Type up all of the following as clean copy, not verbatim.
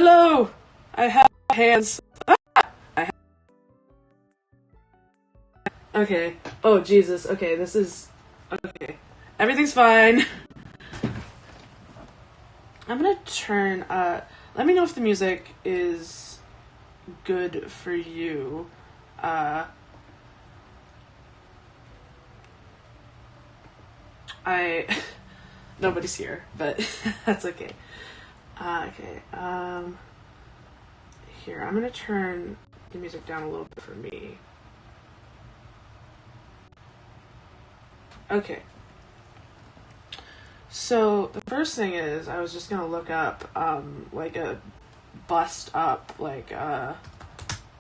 Hello! I have hands. Okay. Oh, Jesus. Okay, this is... Okay. Everything's fine. I'm gonna turn... let me know if the music is good for you. Nobody's here, but that's okay. Here, I'm gonna turn the music down a little bit for me. Okay. So, the first thing is, I was just gonna look up, like a bust up, like a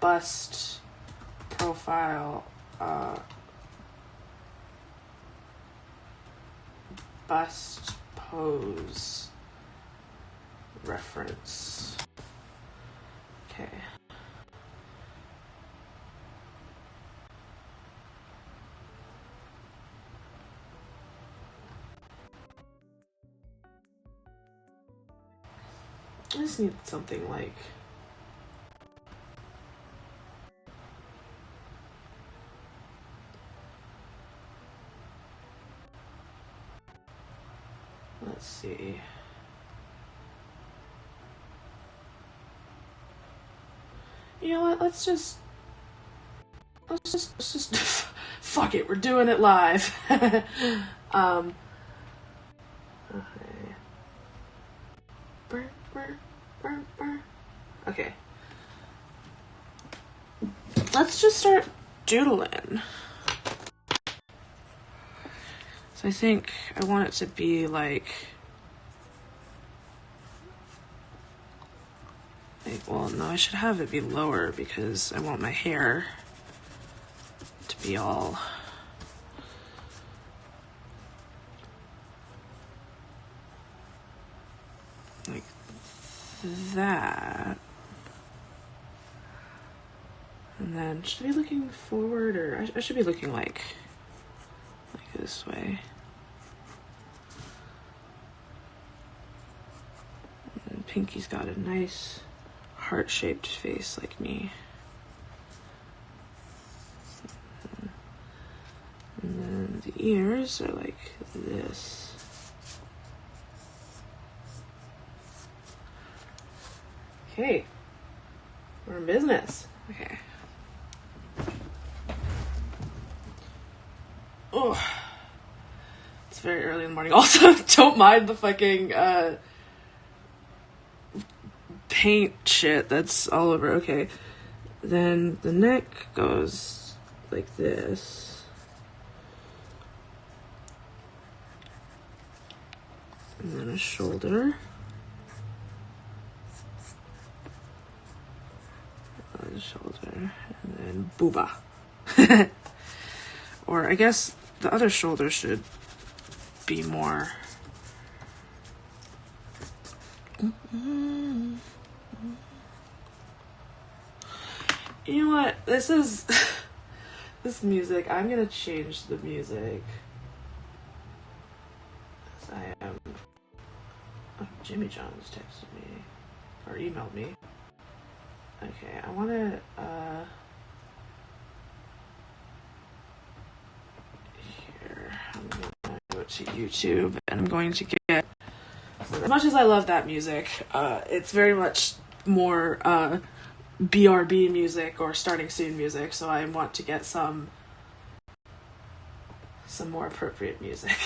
bust profile, bust pose reference. Okay. I just need something like... Let's see. You know what? Let's just fuck it. We're doing it live. Okay. Okay. Let's just start doodling. So I think I want it to be like, well, no, I should have it be lower because I want my hair to be all like that. And then should I be looking forward, or I should be looking like this way. And Pinky's got a nice heart-shaped face like me. And then the ears are like this. Okay. We're in business. Okay. Oh. It's very early in the morning. Also, don't mind the fucking paint shit that's all over. Okay. Then the neck goes like this. And then a shoulder. A shoulder. And then booba. Or I guess the other shoulder should be more... You know what? This is... this music, I'm gonna change the music. I am... Oh, Jimmy John's texted me. Or emailed me. Okay, I wanna, here, I'm gonna go to YouTube, and I'm going to get... As much as I love that music, it's very much more, BRB music or starting soon music, so I want to get some more appropriate music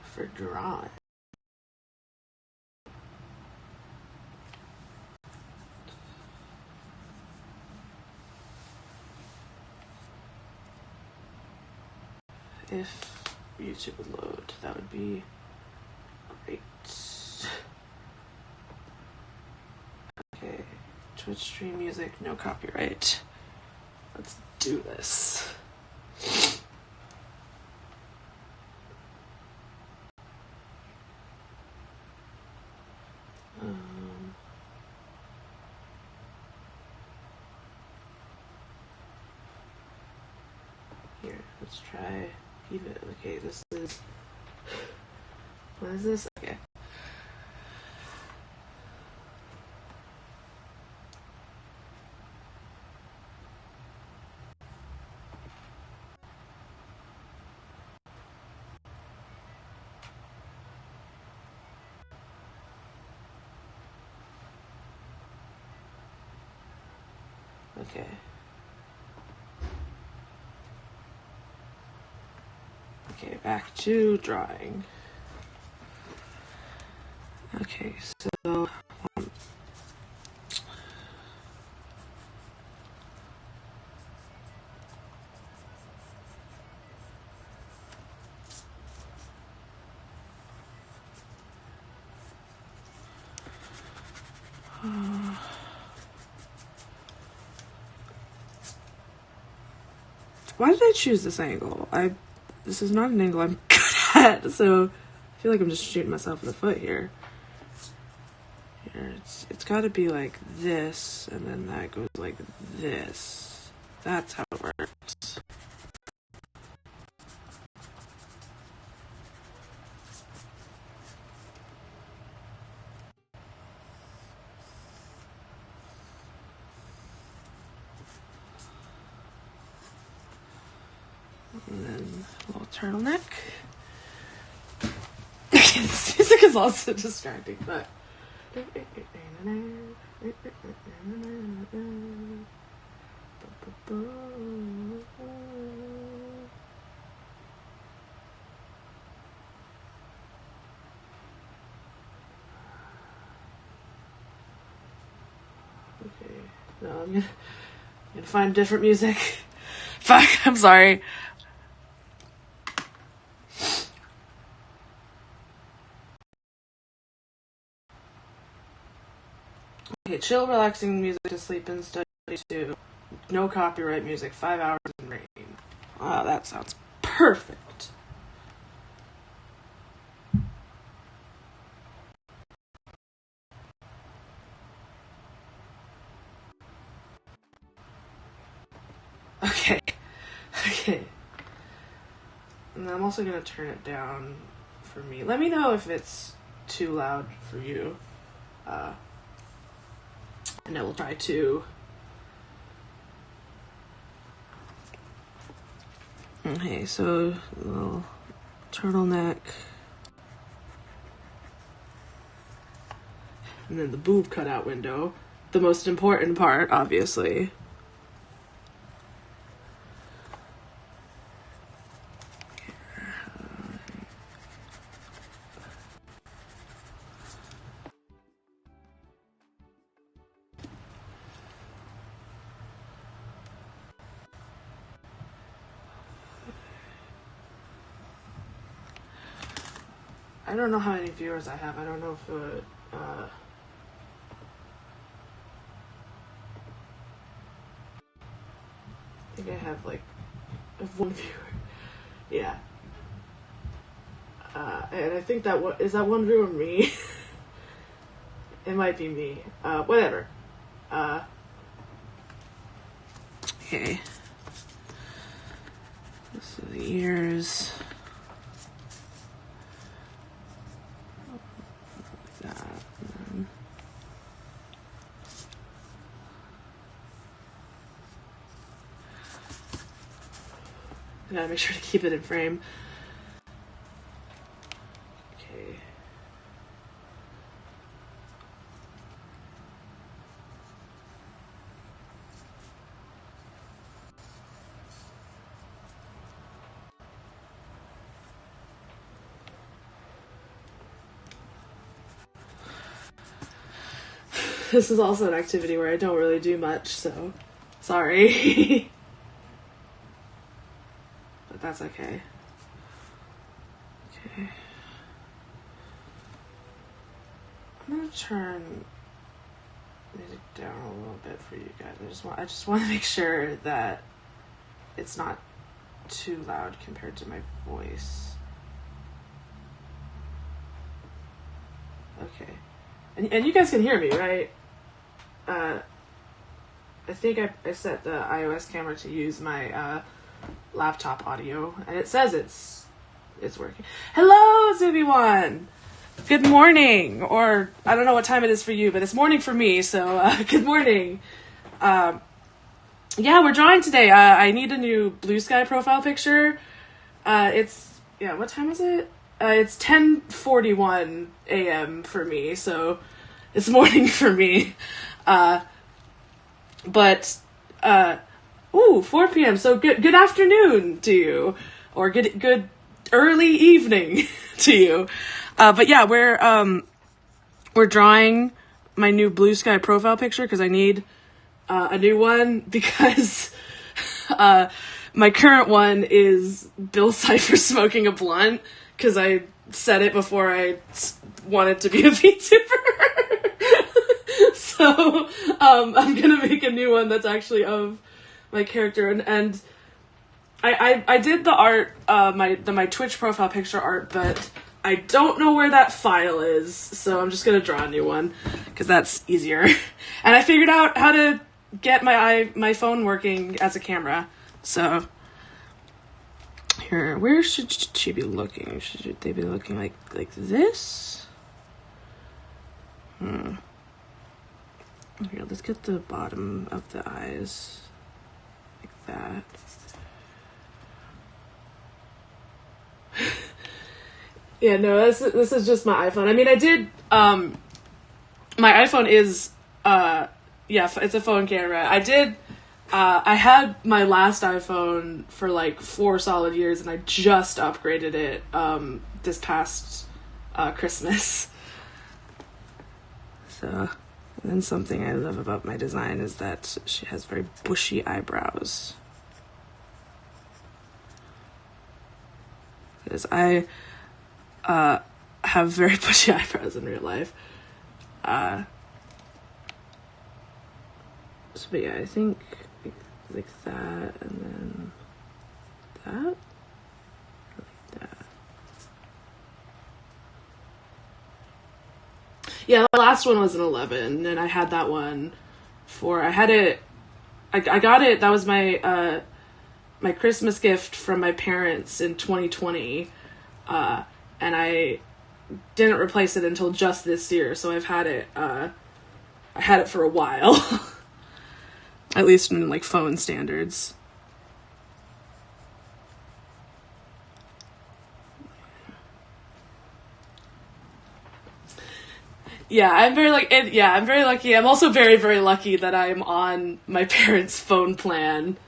for drawing. If YouTube would load, that would be great. Okay. Twitch stream music, no copyright. Let's do this. Here, let's try even. Okay, this is... What is this? Okay. Okay. Okay, back to drawing. Okay, so why did I choose this angle? This is not an angle I'm good at, so I feel like I'm just shooting myself in the foot here. Here, it's got to be like this, and then that goes like this. That's how it works. And then a little turtleneck. This music is also distracting, but. Okay, no, I'm gonna find different music. Fuck, I'm sorry. Okay, chill, relaxing music to sleep and study to. No copyright music, 5 hours in rain. Wow, that sounds perfect. Okay. Okay. And I'm also gonna turn it down for me. Let me know if it's too loud for you. And I will try to. Okay, so a little turtleneck. And then the boob cutout window. The most important part, obviously. I don't know how many viewers I have. I don't know if I think I have like one viewer. Yeah. And I think that is that one viewer me? It might be me. Whatever. Okay. This is the ears. I gotta make sure to keep it in frame. Okay. This is also an activity where I don't really do much, so sorry. But that's okay. Okay. I'm gonna turn music down a little bit for you guys. I just want to make sure that it's not too loud compared to my voice. Okay. And you guys can hear me, right? I think I set the iOS camera to use my laptop audio, and it says it's working. Hello, Zuby1! Good morning, or I don't know what time it is for you, but it's morning for me, so good morning. Yeah, we're drawing today. I need a new Bluesky profile picture. What time is it? It's 10:41 a.m. for me, so it's morning for me. But 4 p.m. So good afternoon to you, or good early evening to you. But yeah, we're drawing my new Bluesky profile picture because I need a new one because my current one is Bill Cipher smoking a blunt because I said it before I wanted to be a VTuber. So I'm gonna make a new one that's actually of my character, and I did the art, my Twitch profile picture art, but I don't know where that file is, so I'm just gonna draw a new one because that's easier. And I figured out how to get my phone working as a camera. So here, where should she be looking? Should they be looking like this? Here, let's get the bottom of the eyes like that. Yeah, no, this is just my iPhone. I mean, I did, my iPhone is, yeah, it's a phone camera. I had my last iPhone for like 4 solid years, and I just upgraded it, this past, Christmas. So, and then something I love about my design is that she has very bushy eyebrows. Because I have very bushy eyebrows in real life. So, but yeah, I think like that, and then that, like that. Yeah, the last one was an 11, and I had that one for, I got it, that was my, my Christmas gift from my parents in 2020, and I didn't replace it until just this year, so I've had it, I had it for a while. At least in, like, phone standards. Yeah, I'm very lucky. I'm also very, very lucky that I'm on my parents' phone plan.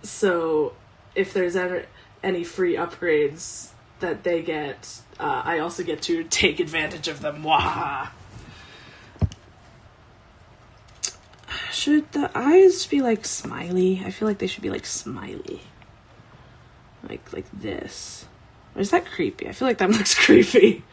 So if there's ever any free upgrades that they get, I also get to take advantage of them. Waha! Should the eyes be like smiley? I feel like they should be like smiley. Like this. Or is that creepy? I feel like that looks creepy.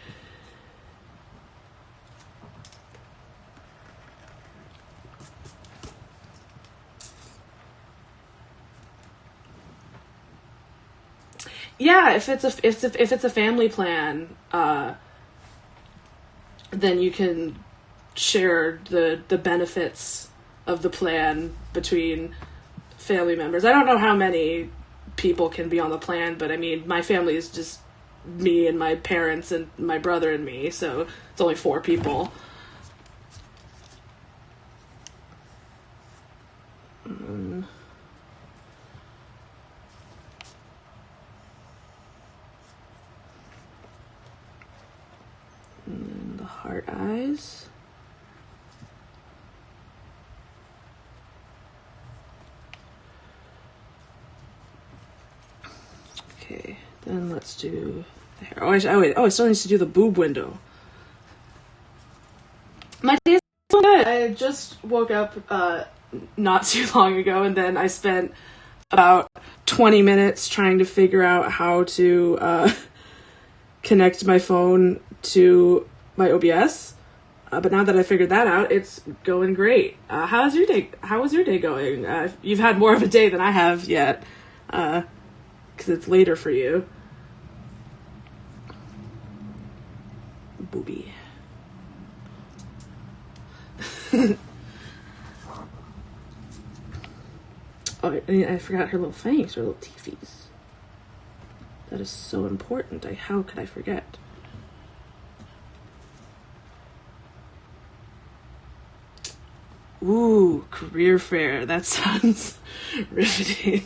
Yeah, if it's a family plan, then you can share the benefits of the plan between family members. I don't know how many people can be on the plan, but I mean, my family is just me and my parents and my brother and me, so it's only 4 people. And then the heart eyes. Okay, then let's do the hair. I still need to do the boob window. My day is so good. I just woke up not too long ago, and then I spent about 20 minutes trying to figure out how to connect my phone to my OBS. But now that I figured that out, it's going great. How was your day going? You've had more of a day than I have yet. Because it's later for you. Booby. Oh, I forgot her little fangs, her little teethies. That is so important. How could I forget? Ooh, career fair. That sounds riveting.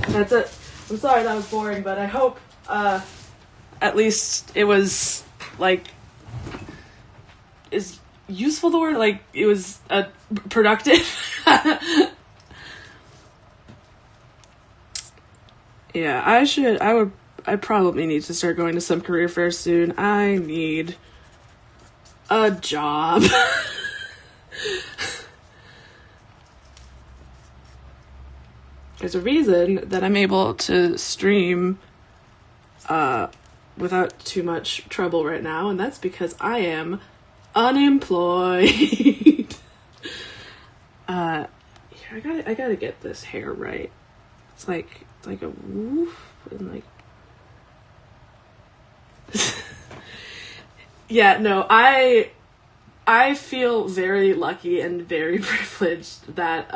That's it. I'm sorry that was boring, but I hope at least it was like useful the word? Like, it was productive. Yeah, I probably need to start going to some career fairs soon. I need a job. There's a reason that I'm able to stream without too much trouble right now, and that's because I am unemployed. I gotta get this hair right. It's like a woof and like yeah, no, I feel very lucky and very privileged that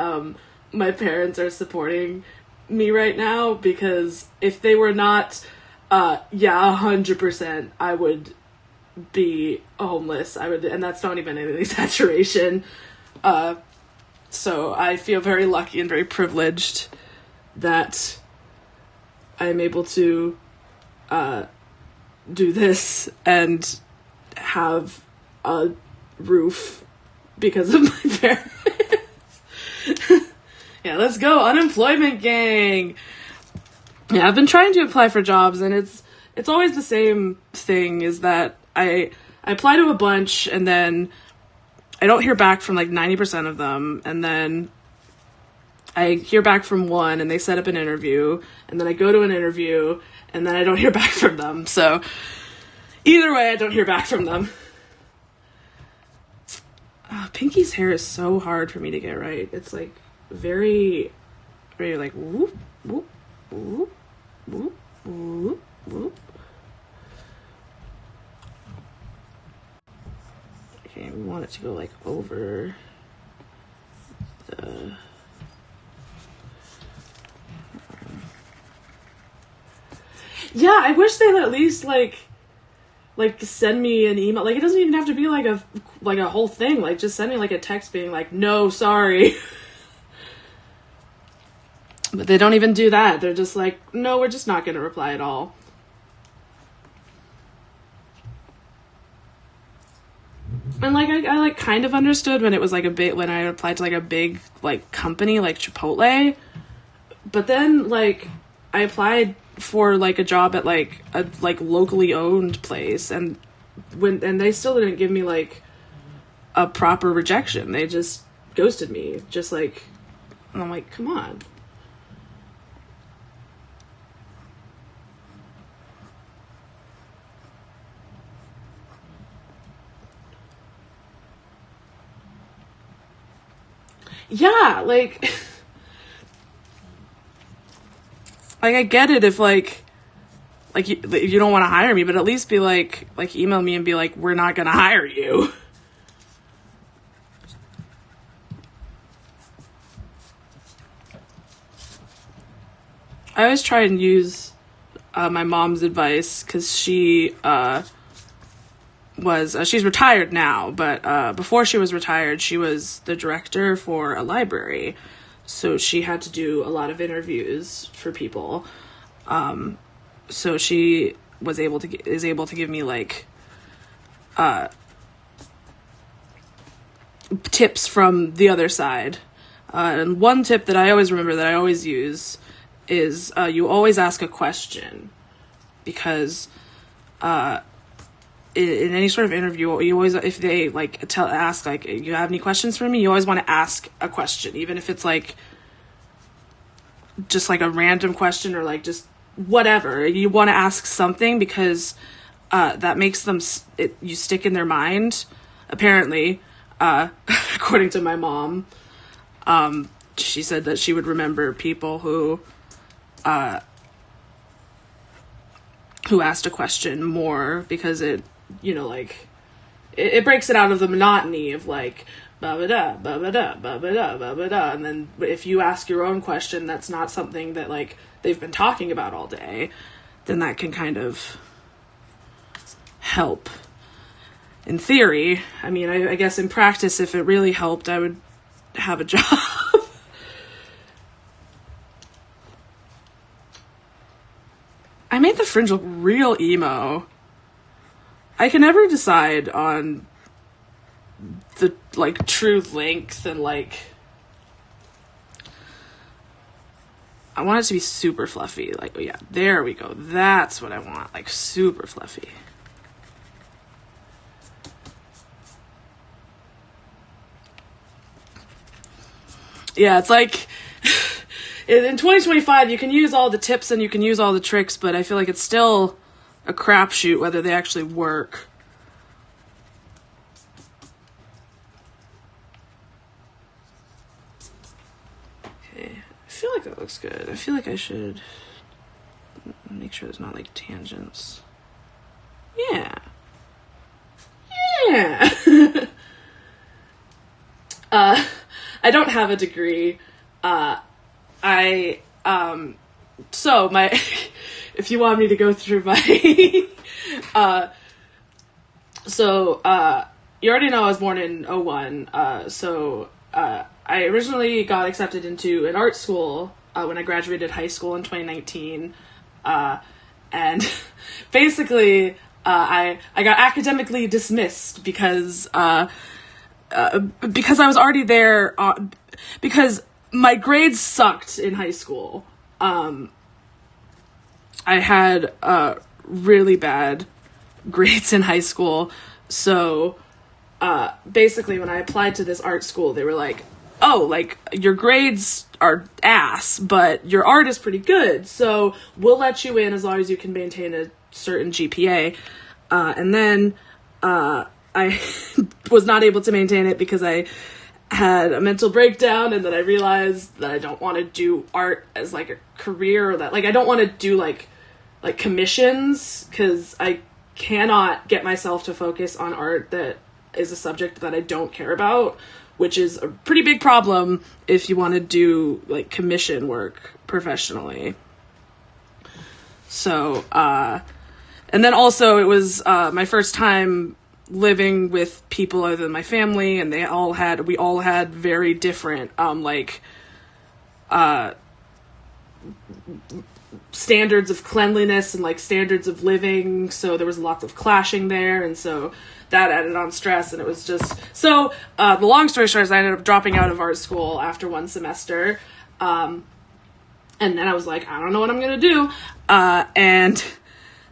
my parents are supporting me right now, because if they were not, 100% I would be homeless. And that's not even an exaggeration. So I feel very lucky and very privileged that I'm able to do this and have a roof because of my parents. Yeah, let's go, unemployment gang. Yeah, I've been trying to apply for jobs, and it's always the same thing, is that I apply to a bunch, and then I don't hear back from like 90% of them, and then I hear back from one, and they set up an interview, and then I go to an interview, and then I don't hear back from them. So either way, I don't hear back from them. Pinky's hair is so hard for me to get right. It's like very like whoop, whoop, whoop, whoop, whoop, whoop. Okay, we want it to go like over the... Yeah, I wish they'd at least like send me an email. Like, it doesn't even have to be like a whole thing. Like, just send me like a text being like, no, sorry. But they don't even do that. They're just like, no, we're just not going to reply at all. And like, I like kind of understood when it was like when I applied to like a big like company like Chipotle. But then like I applied for like a job at like a like locally owned place, and they still didn't give me like a proper rejection. They just ghosted me, just like, and I'm like, come on. Yeah, like I get it if like you don't want to hire me, but at least be like email me and be like, we're not gonna hire you. I always try and use my mom's advice, because she she's retired now, but before she was retired, she was the director for a library, so she had to do a lot of interviews for people. So she is able to give me like tips from the other side. And one tip that I always remember, that I always use, is you always ask a question, because in any sort of interview, you always, if they like ask like, you have any questions for me, you always want to ask a question, even if it's like just like a random question or like just whatever. You want to ask something, because that makes them you stick in their mind, apparently. According to my mom, she said that she would remember people who asked a question more, because it, you know, like it breaks it out of the monotony of like ba-ba-da, ba-ba-da, ba-ba-da, ba-ba-da. And then if you ask your own question that's not something that like they've been talking about all day, then that can kind of help. In theory, I mean, I guess in practice, if it really helped, I would have a job. I made the fringe look real emo. I can never decide on the like true length, and like I want it to be super fluffy. Like, oh yeah, there we go. That's what I want, like super fluffy. Yeah, it's like in 2025 you can use all the tips and you can use all the tricks, but I feel like it's still a crapshoot whether they actually work. Okay, I feel like that looks good. I feel like I should make sure there's not like tangents. Yeah. Yeah. I don't have a degree. So my, if you want me to go through my, you already know I was born in 01. I originally got accepted into an art school, when I graduated high school in 2019. And basically, I got academically dismissed because I was already there, because my grades sucked in high school. I had really bad grades in high school. So basically when I applied to this art school, they were like, oh, like your grades are ass, but your art is pretty good. So we'll let you in as long as you can maintain a certain GPA. And then I was not able to maintain it because I had a mental breakdown, and then I realized that I don't want to do art as like a career, or that like I don't want to do like commissions, because I cannot get myself to focus on art that is a subject that I don't care about, which is a pretty big problem if you want to do like commission work professionally. So and then also it was my first time living with people other than my family, and we all had very different standards of cleanliness and like standards of living, so there was lots of clashing there, and so that added on stress. And it was just so the long story short is I ended up dropping out of art school after one semester, and then I was like, I don't know what I'm gonna do, and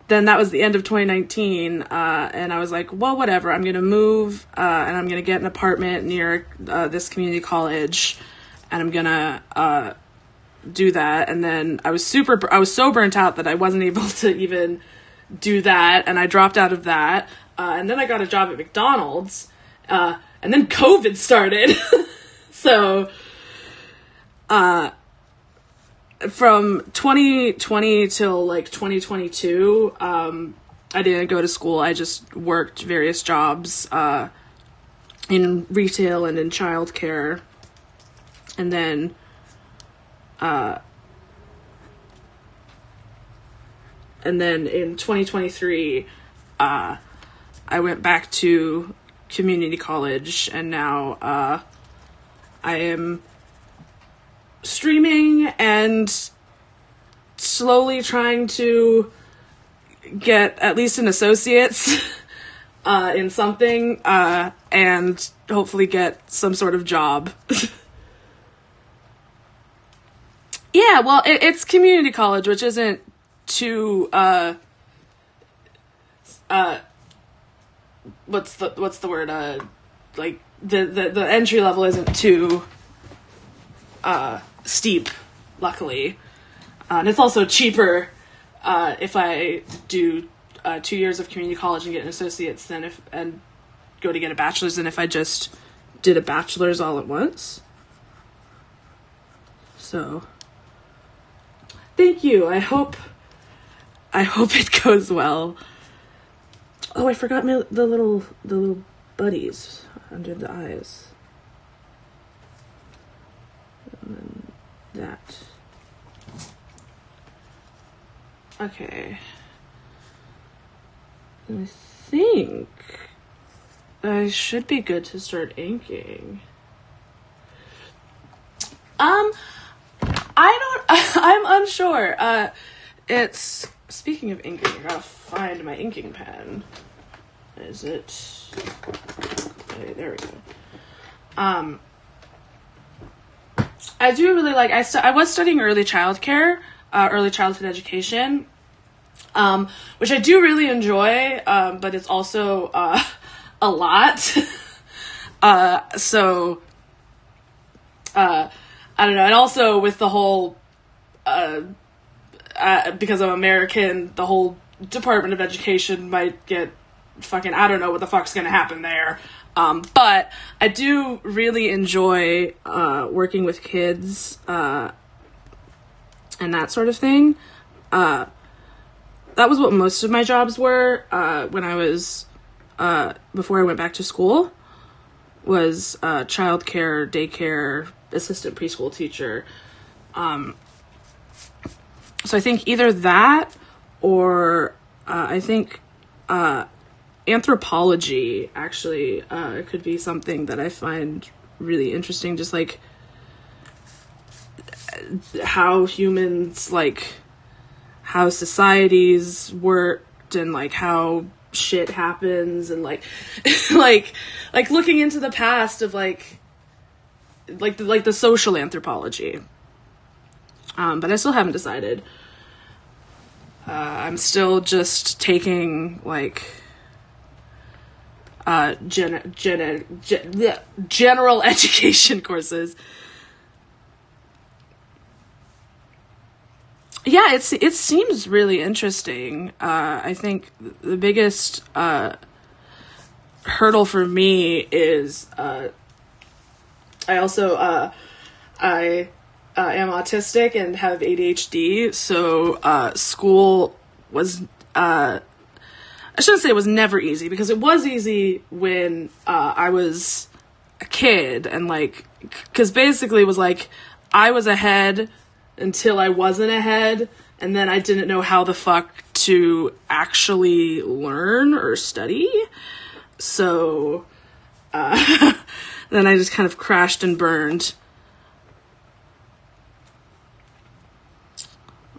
then that was the end of 2019, and I was like, well, whatever, I'm going to move, and I'm going to get an apartment near this community college, and I'm going to do that. And then I was so burnt out that I wasn't able to even do that, and I dropped out of that, and then I got a job at McDonald's, and then COVID started. So from 2020 till like 2022, I didn't go to school. I just worked various jobs in retail and in childcare. And then in 2023, I went back to community college, and now I am streaming and slowly trying to get at least an associate's in something, and hopefully get some sort of job. Yeah, well, it's community college, which isn't too what's the word, like the entry level isn't too steep, luckily, and it's also cheaper if I do 2 years of community college and get an associate's and go to get a bachelor's than if I just did a bachelor's all at once. So thank you. I hope it goes well. Oh, I forgot the little buddies under the eyes. And then that. Okay. I think I should be good to start inking. I'm unsure. It's, speaking of inking, I gotta find my inking pen. Is it Wait, there we go. I do really like, I was studying early childhood education, which I do really enjoy, but it's also a lot. So I don't know. And also with the whole, because I'm American, the whole Department of Education might get fucking, I don't know what the fuck's gonna happen there. But I do really enjoy working with kids and that sort of thing. That was what most of my jobs were when I was before I went back to school, was childcare, daycare, assistant preschool teacher. So I think either that or I think anthropology actually could be something that I find really interesting, just like how humans, like how societies worked and like how shit happens and like like looking into the past of like the social anthropology. But I still haven't decided. I'm still just taking like general education courses. Yeah, it seems really interesting. I think the biggest hurdle for me is I am autistic and have ADHD, so school was I shouldn't say it was never easy, because it was easy when I was a kid, and like, because basically it was like I was ahead until I wasn't ahead, and then I didn't know how the fuck to actually learn or study. So then I just kind of crashed and burned.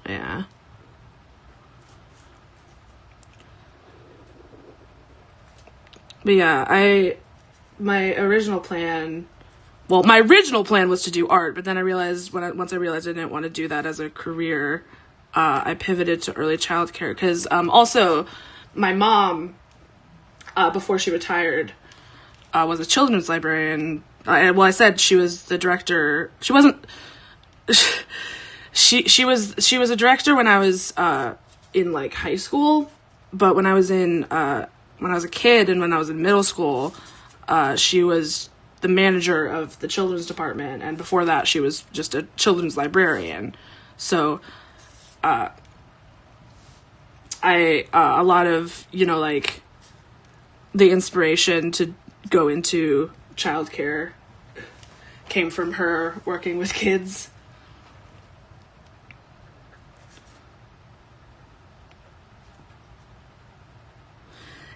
Yeah. But yeah, my original plan was to do art, but then I realized once I realized I didn't want to do that as a career, I pivoted to early childcare, because also my mom, before she retired, was a children's librarian. I said she was the director. She wasn't. She was a director when I was in like high school, but when I was a kid and when I was in middle school, she was the manager of the children's department, and before that she was just a children's librarian. So a lot of, like the inspiration to go into childcare came from her working with kids.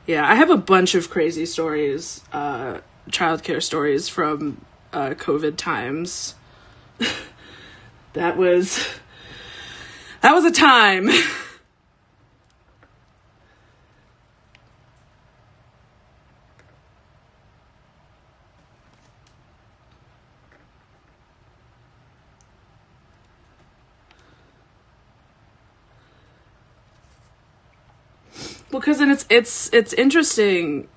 Yeah, I have a bunch of crazy stories, childcare stories from COVID times. That was a time. Well, because then it's interesting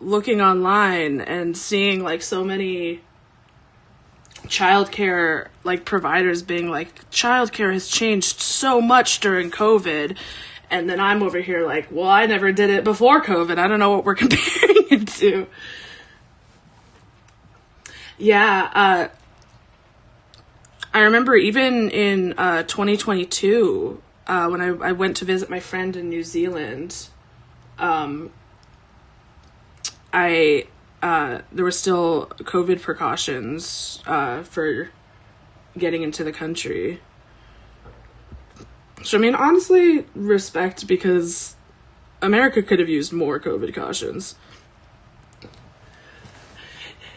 looking online and seeing like so many childcare like providers being like, childcare has changed so much during COVID, and then I'm over here like, well, I never did it before COVID. I don't know what we're comparing it to. Yeah, I remember even in 2022, when I went to visit my friend in New Zealand, there were still COVID precautions for getting into the country. So, I mean, honestly, respect, because America could have used more COVID cautions.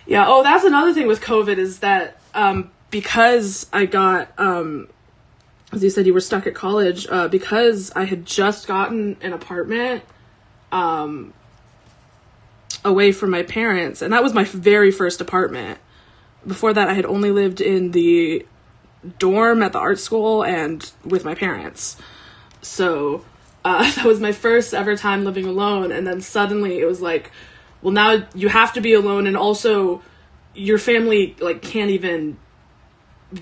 Yeah, oh, that's another thing with COVID is that because I got, as you said, you were stuck at college, because I had just gotten an apartment, away from my parents, and that was my very first apartment. Before that, I had only lived in the dorm at the art school and with my parents. So that was my first ever time living alone, and then suddenly it was like, well, now you have to be alone, and also your family like can't even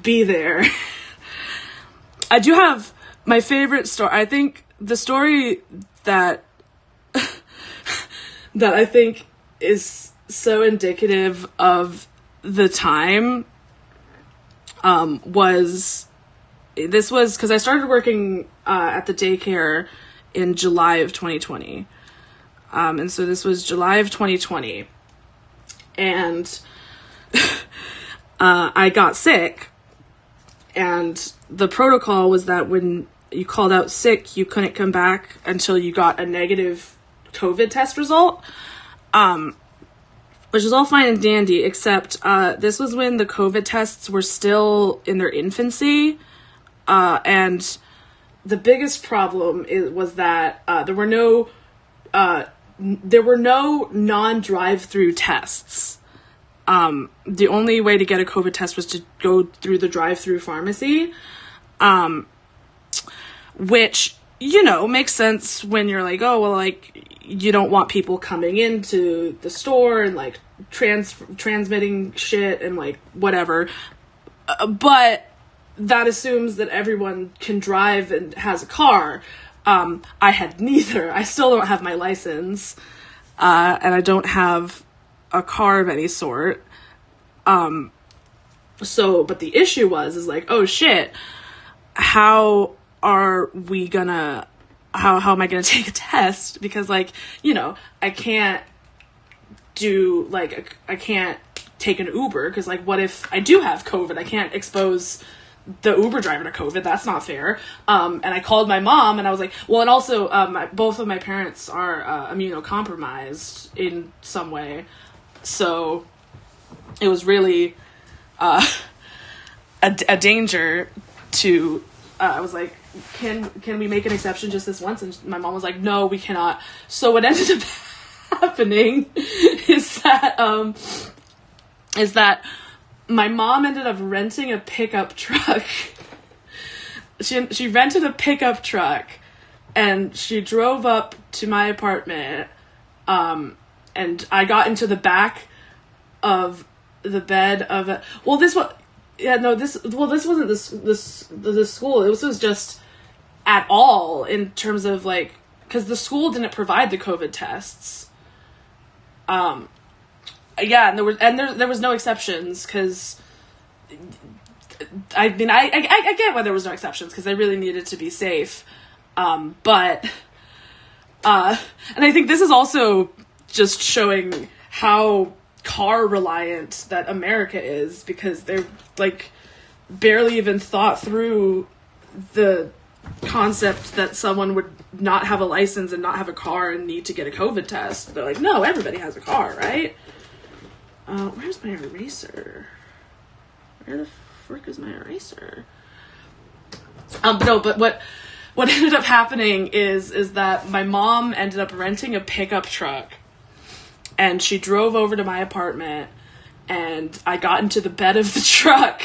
be there. I do have my favorite story. I think the story that that I think is so indicative of the time was because I started working at the daycare in July of 2020. And so this was July of 2020. And I got sick. And the protocol was that when you called out sick, you couldn't come back until you got a negative COVID test result. Which is all fine and dandy, except this was when the COVID tests were still in their infancy. And the biggest problem was that there were no non-drive-through tests. The only way to get a COVID test was to go through the drive-through pharmacy, which, you know, makes sense when you're like, oh, well, like, you don't want people coming into the store and, like, transmitting shit and, like, whatever. But that assumes that everyone can drive and has a car. I had neither. I still don't have my license. And I don't have a car of any sort. But the issue is like, oh shit, how am I gonna take a test? Because, like, you know, I can't take an Uber, because, like, what if I do have COVID? I can't expose the Uber driver to COVID. That's not fair. And I called my mom, and I was like, well, and also, both of my parents are immunocompromised in some way. So it was really a danger to, I was like, can we make an exception just this once? And my mom was like, no, we cannot. So what ended up happening is that my mom ended up renting a pickup truck. She rented a pickup truck, and she drove up to my apartment, and I got into the back of the bed of a, this wasn't the school. It was just at all, in terms of, like, because the school didn't provide the COVID tests. Yeah, and there was no exceptions, because I mean, I get why there was no exceptions, because they really needed to be safe. But and I think this is also just showing how car reliant that America is, because they're, like, barely even thought through the concept that someone would not have a license and not have a car and need to get a COVID test. They're like, no, everybody has a car, right? Where's my eraser? Where the frick is my eraser? But what ended up happening is that my mom ended up renting a pickup truck, and she drove over to my apartment, and I got into the bed of the truck,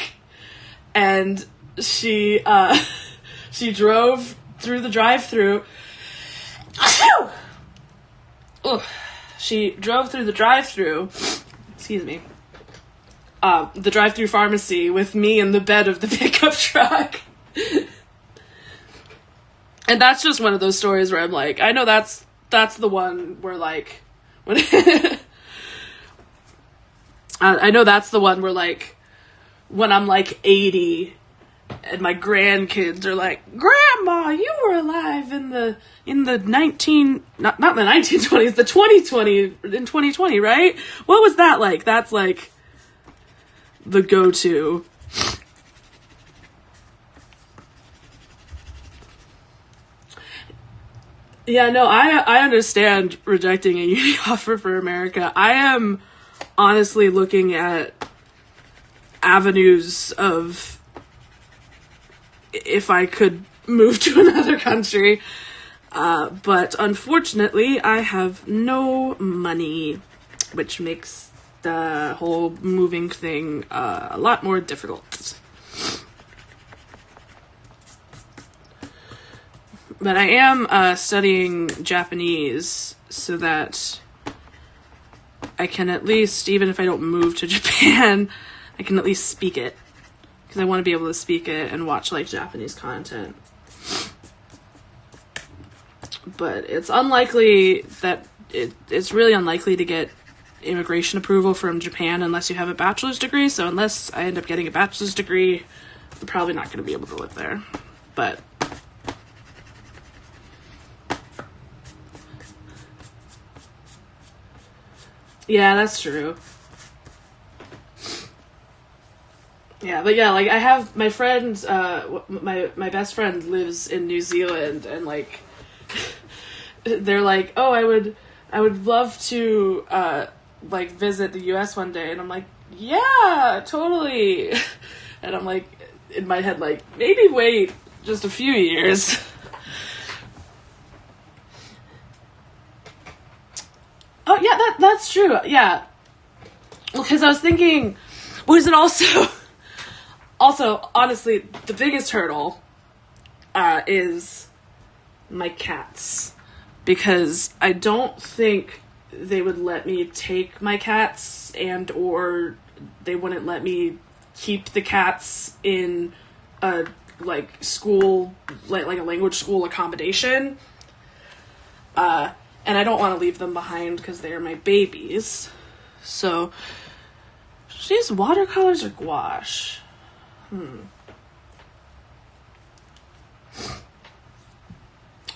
and she drove through the drive-thru. She drove through the drive-thru, excuse me, the drive-thru pharmacy with me in the bed of the pickup truck. And that's just one of those stories where I'm like, I know that's the one where, like, when I know that's the one where, like, when I'm, like, 80 and my grandkids are like, Grandma, you were alive in the not the 1920s, the 2020, right? What was that like? That's, like, the go-to. Yeah, no, I understand rejecting a uni offer for America. I am honestly looking at avenues of if I could move to another country. But unfortunately, I have no money. which makes the whole moving thing a lot more difficult. But I am studying Japanese so that I can at least, even if I don't move to Japan, I can at least speak it. Because I want to be able to speak it and watch, like, Japanese content. But it's unlikely that it's really unlikely to get immigration approval from Japan unless you have a bachelor's degree. So unless I end up getting a bachelor's degree, I'm probably not going to be able to live there. But yeah, that's true. Yeah, but yeah, like, I have my friends, my best friend lives in New Zealand, and, like, they're like, oh, I would love to, like, visit the US one day, and I'm like, yeah, totally. And I'm like, in my head, like, maybe wait just a few years. Oh, yeah, that's true, yeah. Because I was thinking, was it also, honestly, the biggest hurdle is my cats. Because I don't think they would let me take my cats, and or they wouldn't let me keep the cats in a, like, school, like a language school accommodation. And I don't want to leave them behind because they are my babies. So, should I use watercolors or gouache?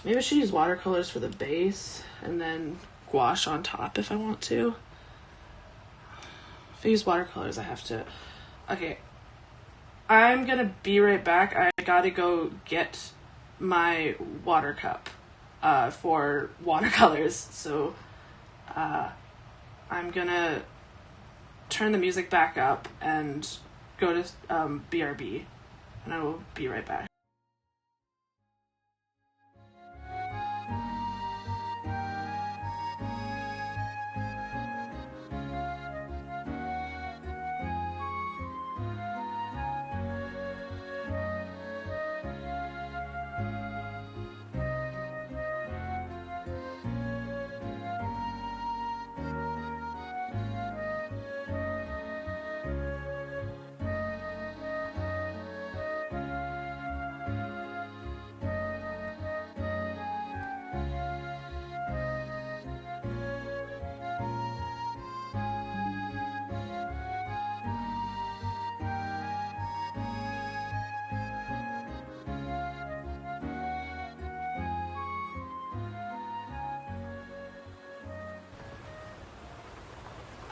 Maybe I should use watercolors for the base and then gouache on top if I want to. If I use watercolors, I have to... Okay. I'm gonna be right back. I gotta go get my water cup for watercolors. So I'm gonna turn the music back up and go to BRB. And I will be right back.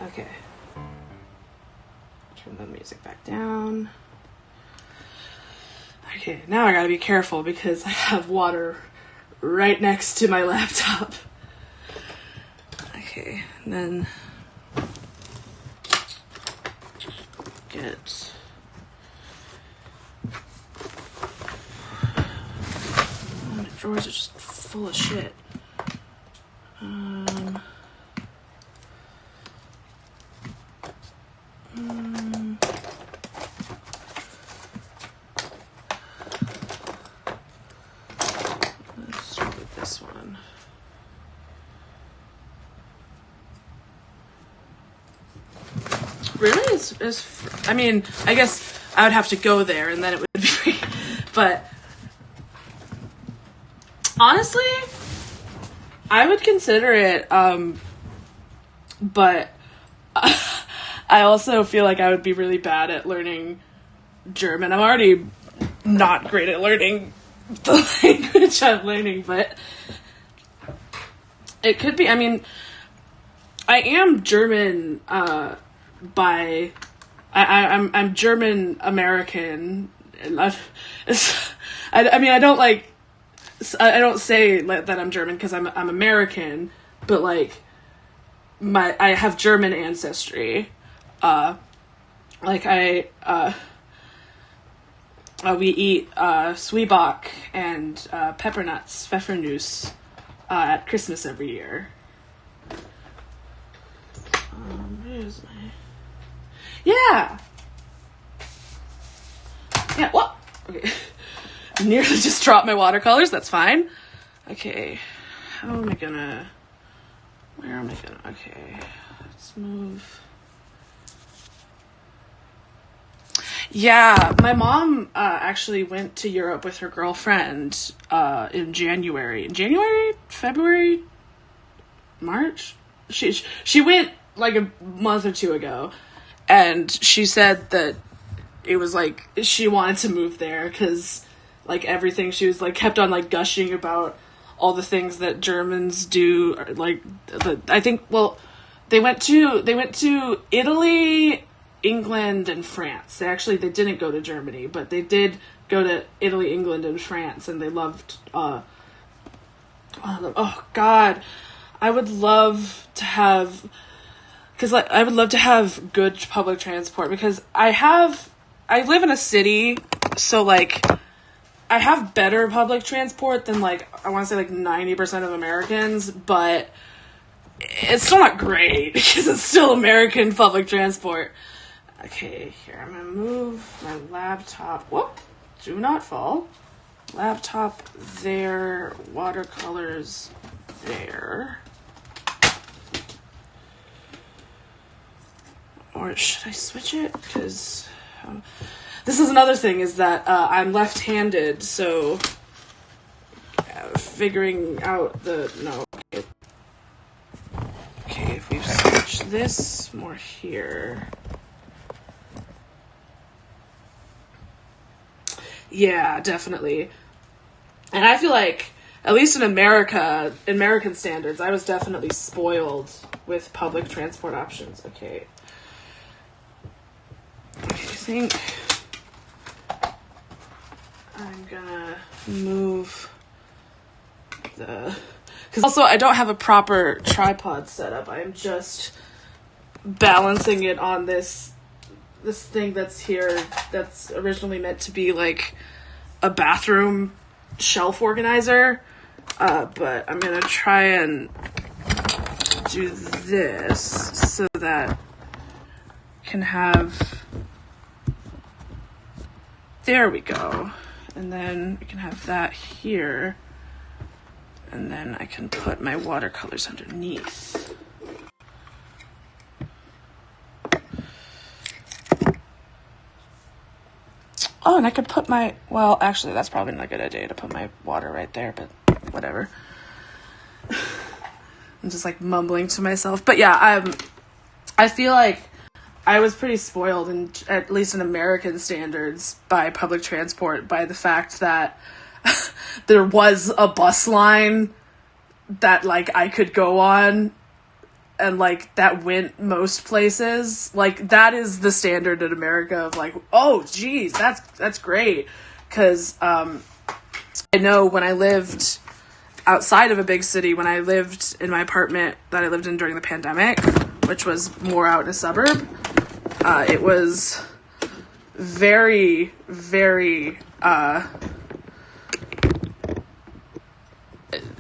Okay. Turn the music back down. Okay, now I gotta be careful because I have water right next to my laptop. Okay, and then get... Oh, the drawers are just full of shit. Let's start with this one. Really? I mean, I guess I would have to go there and then it would be free. But honestly, I would consider it, but I also feel like I would be really bad at learning German. I'm already not great at learning the language I'm learning, but it could be. I mean, I am German I'm German American, and I mean, I don't say that I'm German because I'm American, but like I have German ancestry. We eat Zwieback and peppernuts, Pfeffernuss, at Christmas every year. is my... Yeah! Yeah, what? Okay. Nearly just dropped my watercolors, that's fine. Okay, how am I gonna... Where am I gonna... Okay, let's move... Yeah, my mom actually went to Europe with her girlfriend in January. January? February? March? She went like a month or two ago, and she said that it was like she wanted to move there because like everything, she was like kept on like gushing about all the things that Germans do, like I think, well, they went to Italy, England, and France. They didn't go to Germany, but they did go to Italy, England, and France, and they loved oh god, I would love to have, because like I would love to have good public transport, because I live in a city, so like I have better public transport than like I want to say like 90% of Americans, but it's still not great because it's still American public transport. Okay, here, I'm gonna move my laptop. Whoop, do not fall. Laptop there, watercolors there. Or should I switch it? Because this is another thing, is that I'm left-handed, so figuring out the... No, okay. Okay, if we switch this more here... Yeah, definitely. And I feel like, at least in American standards, I was definitely spoiled with public transport options. Okay. I think I'm gonna move the... Because also, I don't have a proper tripod setup. I'm just balancing it on this thing that's here, that's originally meant to be like a bathroom shelf organizer, but I'm gonna try and do this so that I can have, there we go, and then we can have that here, and then I can put my watercolors underneath. Oh, and I could put my... Well, actually, that's probably not a good idea to put my water right there, but whatever. I'm just, like, mumbling to myself. But, yeah, I feel like I was pretty spoiled, at least in American standards, by public transport, by the fact that there was a bus line that, like, I could go on, and like that went most places. Like that is the standard in America of like, oh geez, that's great. Cause I know when I lived outside of a big city, when I lived in my apartment that I lived in during the pandemic, which was more out in a suburb, it was very, very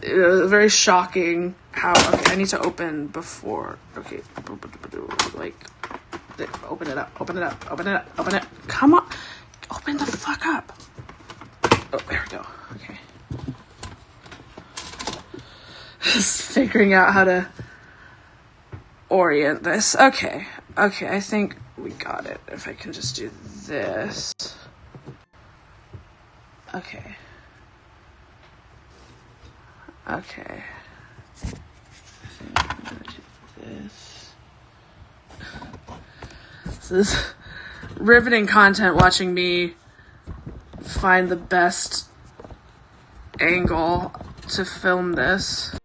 very shocking how... Okay, I need to open before... Okay, like... Open it up. Come on! Open the fuck up! Oh, there we go. Okay. Just figuring out how to orient this. Okay, I think we got it. If I can just do this. Okay. I think I'm gonna do this. This is riveting content, watching me find the best angle to film this.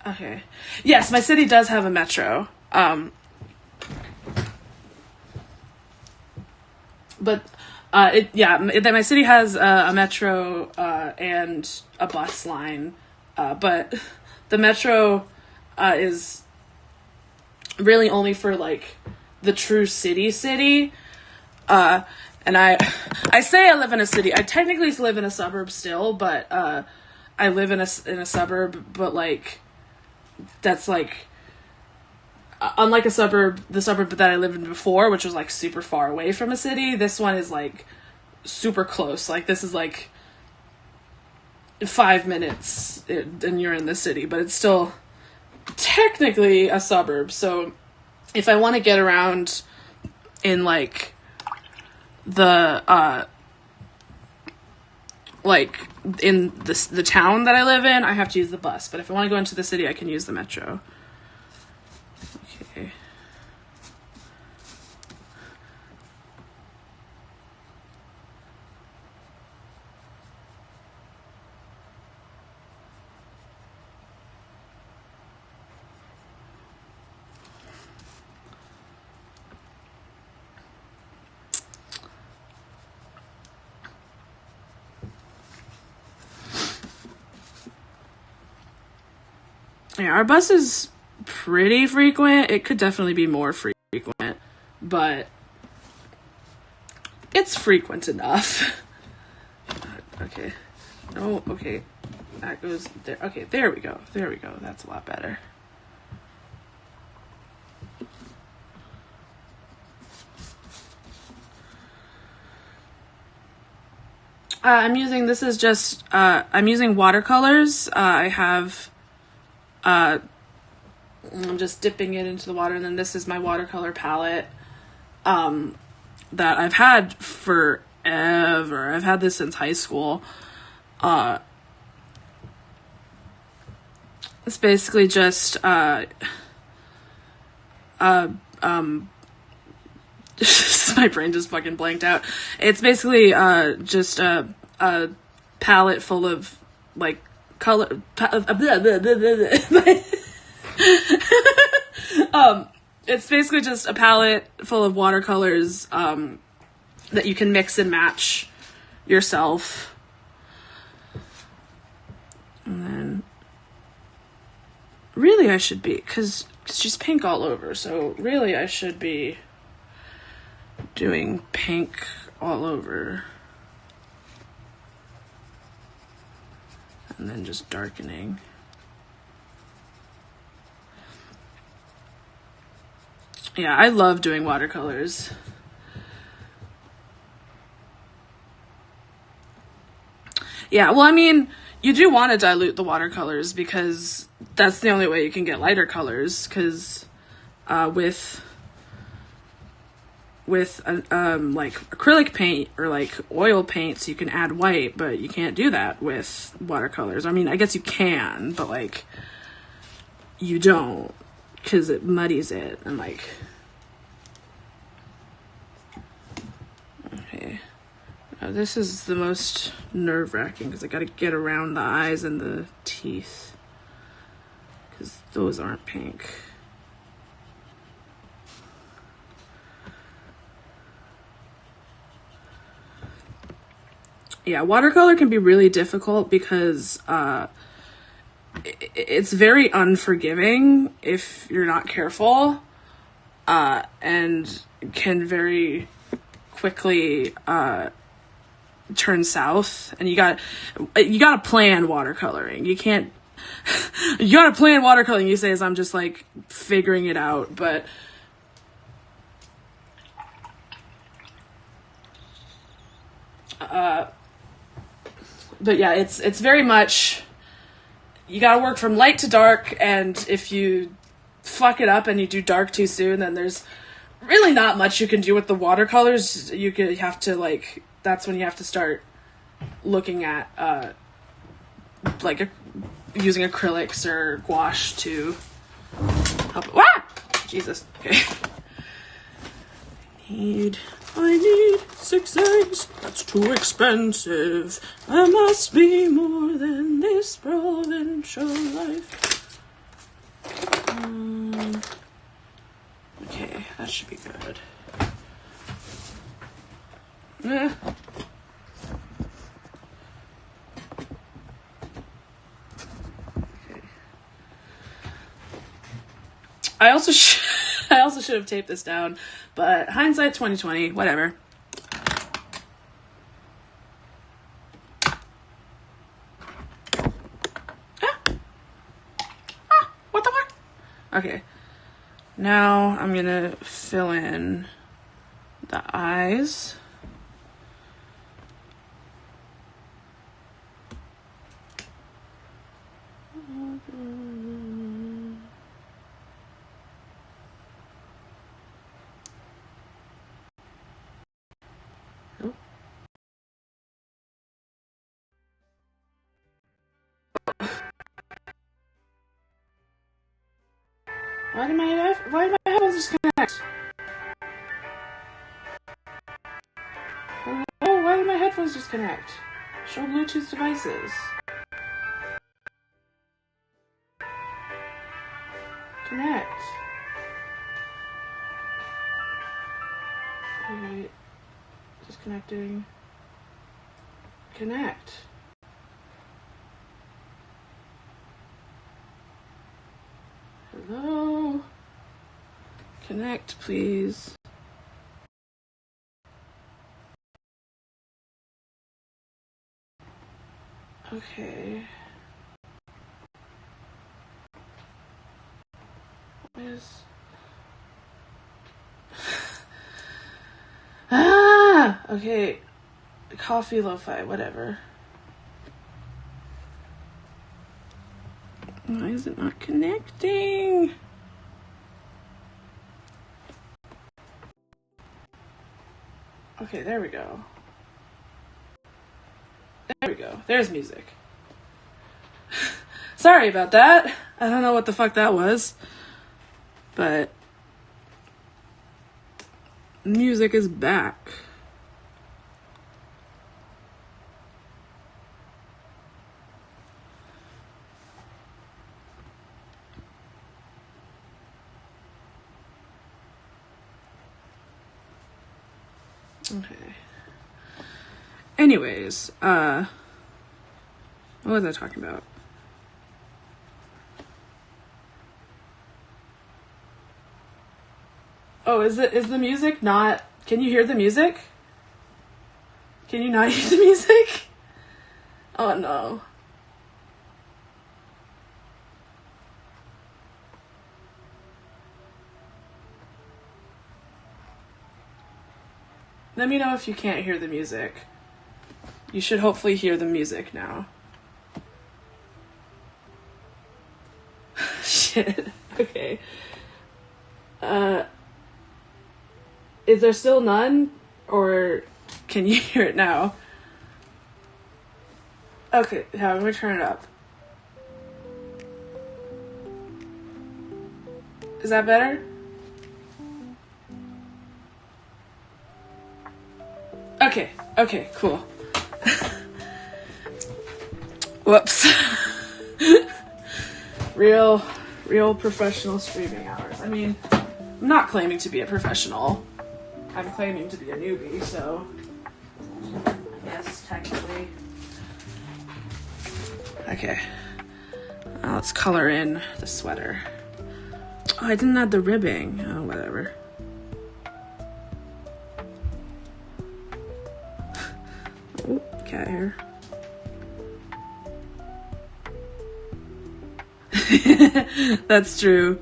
Okay. Yes, my city does have a metro. But my city has a metro and a bus line, but the metro is really only for like the true city. And I say I live in a city. I technically live in a suburb still, but I live in a suburb, but like that's like, unlike the suburb that I lived in before, which was like super far away from a city, this one is like super close. Like this is like 5 minutes and you're in the city, but it's still technically a suburb. So if I want to get around in like the like in the town that I live in, I have to use the bus. But if I want to go into the city, I can use the metro. Okay. Yeah, our bus is pretty frequent. It could definitely be more frequent, but it's frequent enough. Okay. No, okay. That goes there. Okay, there we go. There we go. That's a lot better. I'm using watercolors. I'm just dipping it into the water, and then this is my watercolor palette that I've had forever. I've had this since high school. It's basically just my brain just fucking blanked out. It's basically just a palette full of like color. It's basically just a palette full of watercolors that you can mix and match yourself. And then really I should be, because she's pink all over, so really I should be doing pink all over. And then just darkening. Yeah, I love doing watercolors. Yeah, well, I mean, you do want to dilute the watercolors because that's the only way you can get lighter colors, because with like acrylic paint or like oil paints, you can add white, but you can't do that with watercolors. I mean, I guess you can, but like you don't, because it muddies it. And like, okay, now this is the most nerve-wracking because I gotta get around the eyes and the teeth because those aren't pink. Yeah, watercolor can be really difficult because it's very unforgiving if you're not careful, and can very quickly turn south. And you gotta plan watercoloring. You can't. You gotta plan watercoloring. You say, as I'm just like figuring it out, but. But yeah, it's very much, you gotta work from light to dark, and if you fuck it up and you do dark too soon, then there's really not much you can do with the watercolors. You have to like, that's when you have to start looking at using acrylics or gouache to help. Ah! Jesus. Okay. I need 6 eggs. That's too expensive. I must be more than this provincial life. Okay, that should be good. Okay. I also should have taped this down, but hindsight 2020, whatever. What the Now I'm gonna fill in the eyes. Why did my headphones disconnect? Oh, why did my headphones disconnect? Show Bluetooth devices. Connect. Okay. Disconnecting. Connect. Hello? Connect, please. Okay. What is... Ah! Okay. Coffee lo-fi, whatever. Why is it not connecting? Okay, there we go. There we go. There's music. Sorry about that. I don't know what the fuck that was. But music is back. Okay. Anyways, what was I talking about? Oh, is the music not... Can you hear the music? Can you not hear the music? Oh no. Let me know if you can't hear the music. You should hopefully hear the music now. Shit. Okay. Is there still none? Or can you hear it now? Okay, yeah, I'm gonna turn it up. Is that better? Okay, cool. Whoops. Real professional streaming hours. I mean, I'm not claiming to be a professional. I'm claiming to be a newbie, so I guess technically. Okay. Now let's color in the sweater. Oh, I didn't add the ribbing. Oh, whatever. Oh, cat hair. That's true.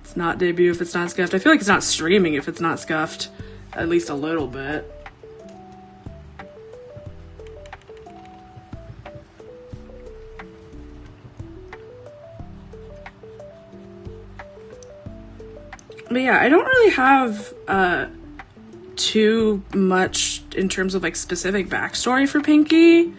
It's not debut if it's not scuffed. I feel like it's not streaming if it's not scuffed. At least a little bit. But yeah, I don't really have too much in terms of like specific backstory for Pinky.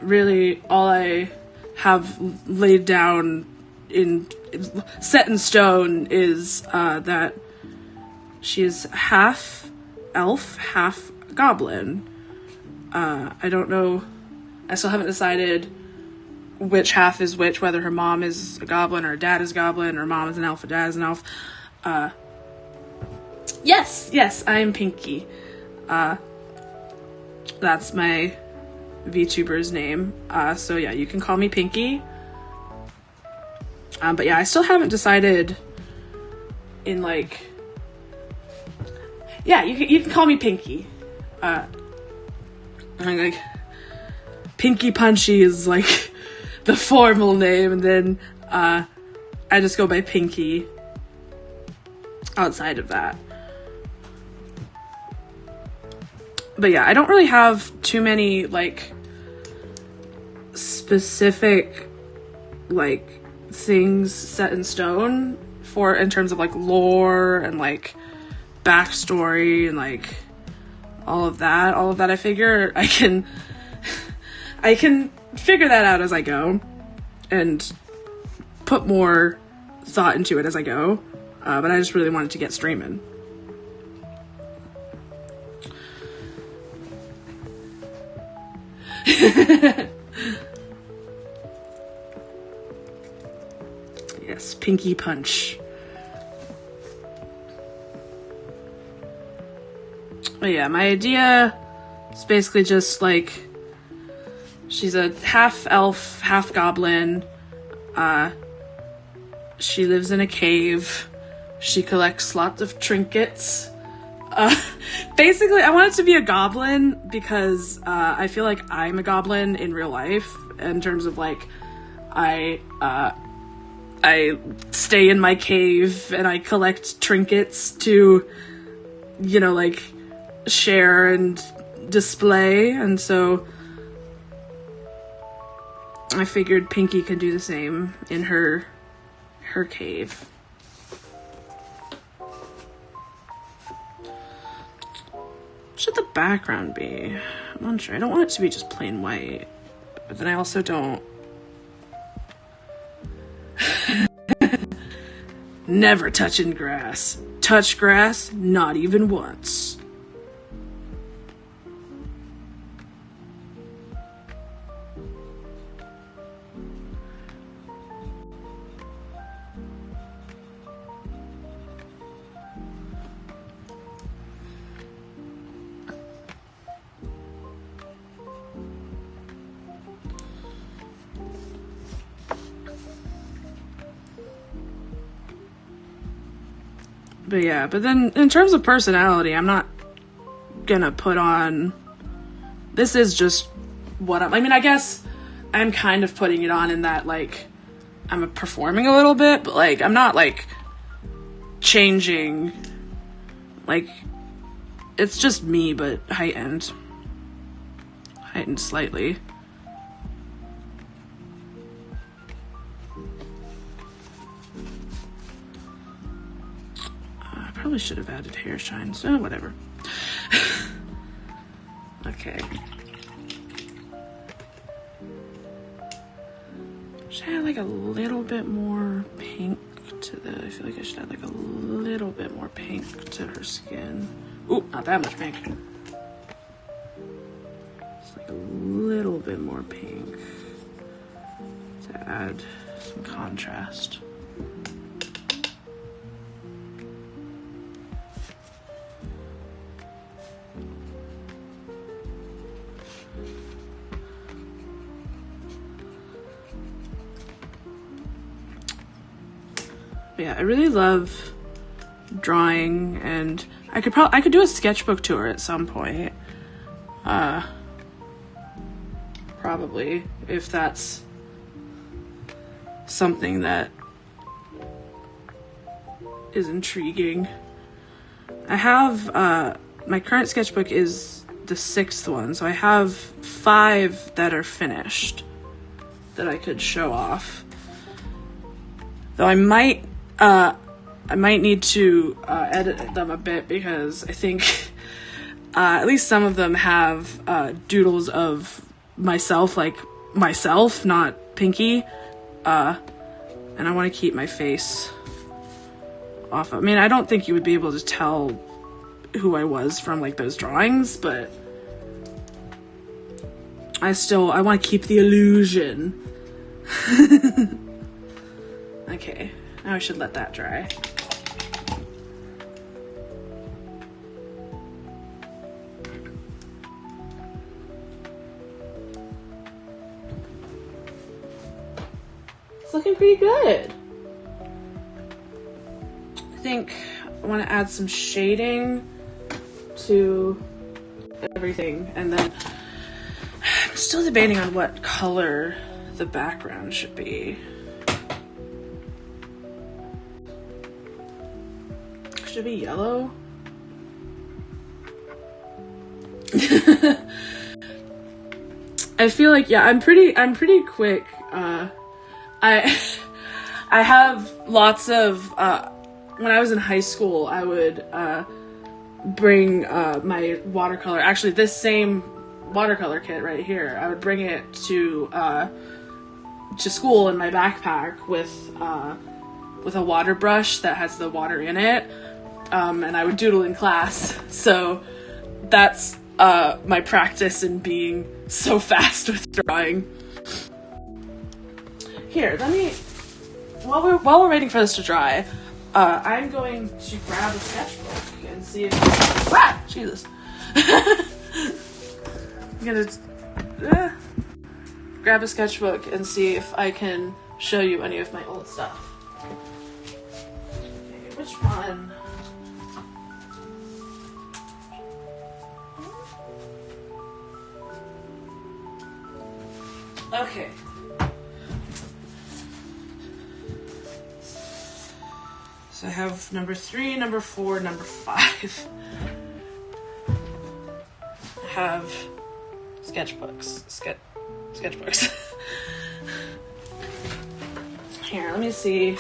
Really, all I have laid down set in stone is that she is half elf, half goblin. I don't know. I still haven't decided which half is which, whether her mom is a goblin or her dad is a goblin, or mom is an elf or dad is an elf. Yes, I am Pinky. That's my VTuber's name. So yeah, you can call me Pinky. But yeah, I still haven't decided in like... Yeah, you can call me Pinky. Like, Pinky Punchy is like the formal name, and then I just go by Pinky outside of that. But yeah, I don't really have too many like specific like things set in stone for in terms of like lore and like backstory and like all of that. I figure I can figure that out as I go and put more thought into it as I go. But I just really wanted to get streaming. Yes, Pinky Punch. But yeah, my idea is basically just like she's a half elf, half goblin. She lives in a cave. She collects lots of trinkets. Basically, I want it to be a goblin because I feel like I'm a goblin in real life in terms of like I stay in my cave and I collect trinkets to, you know, like share and display, and so I figured Pinky could do the same in her cave. What should the background be? I'm unsure. I don't want it to be just plain white, but then I also don't. Never touching grass. Touch grass, not even once. But yeah, but then in terms of personality, I'm not gonna put on, this is just what I mean, I guess I'm kind of putting it on in that, like, I'm performing a little bit, but, like, I'm not, like, changing, like, it's just me, but heightened slightly. Probably should have added hair shine, so whatever. Okay. Should I add like a little bit more pink to the, I feel like I should add like a little bit more pink to her skin. Ooh, not that much pink. Just like a little bit more pink to add some contrast. Yeah, I really love drawing, and I could do a sketchbook tour at some point. Probably, if that's something that is intriguing. I have my current sketchbook is the 6th one, so I have 5 that are finished that I could show off. Though I might need to edit them a bit because I think at least some of them have doodles of myself, like myself, not Pinky, and I want to keep my face off. I mean, I don't think you would be able to tell who I was from like those drawings, but I want to keep the illusion. Okay. Now I should let that dry. It's looking pretty good. I think I want to add some shading to everything, and then I'm still debating on what color the background should be. Should it be yellow? I feel like, yeah, I'm pretty quick. I have lots of, when I was in high school, I would, bring, my watercolor, actually this same watercolor kit right here, I would bring it to school in my backpack with a water brush that has the water in it, and I would doodle in class, so that's, my practice in being so fast with drawing. Here, let me, while we're waiting for this to dry, I'm going to grab a sketchbook and see if, Jesus. I'm gonna grab a sketchbook and see if I can show you any of my old stuff. Okay, which one? Okay. So I have number 3, number 4, number 5. I have sketchbooks. Sketchbooks. Here, let me see.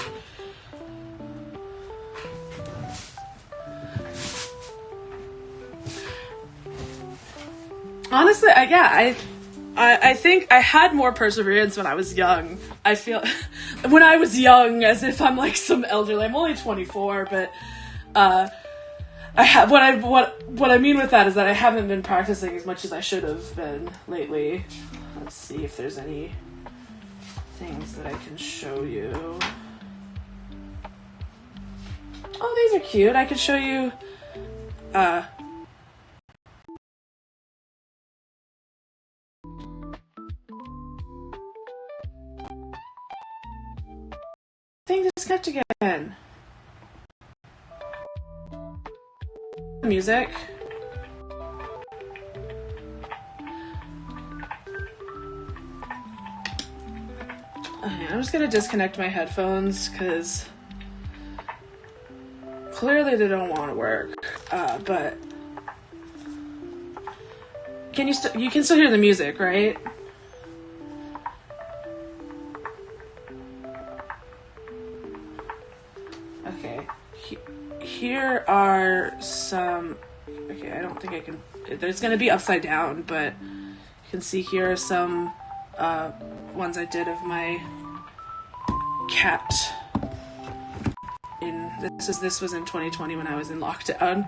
Honestly, I think I had more perseverance when I was young. I feel when I was young, as if I'm like some elderly. I'm only 24, but what I mean with that is that I haven't been practicing as much as I should have been lately. Let's see if there's any things that I can show you. Oh, these are cute. I could show you. Thing to sketch again. Music. Okay, I'm just gonna disconnect my headphones because clearly they don't want to work. But you can still hear the music, right? Okay, here are some, okay, I don't think I can, there's going to be upside down, but you can see here are some ones I did of my cat. This was in 2020 when I was in lockdown.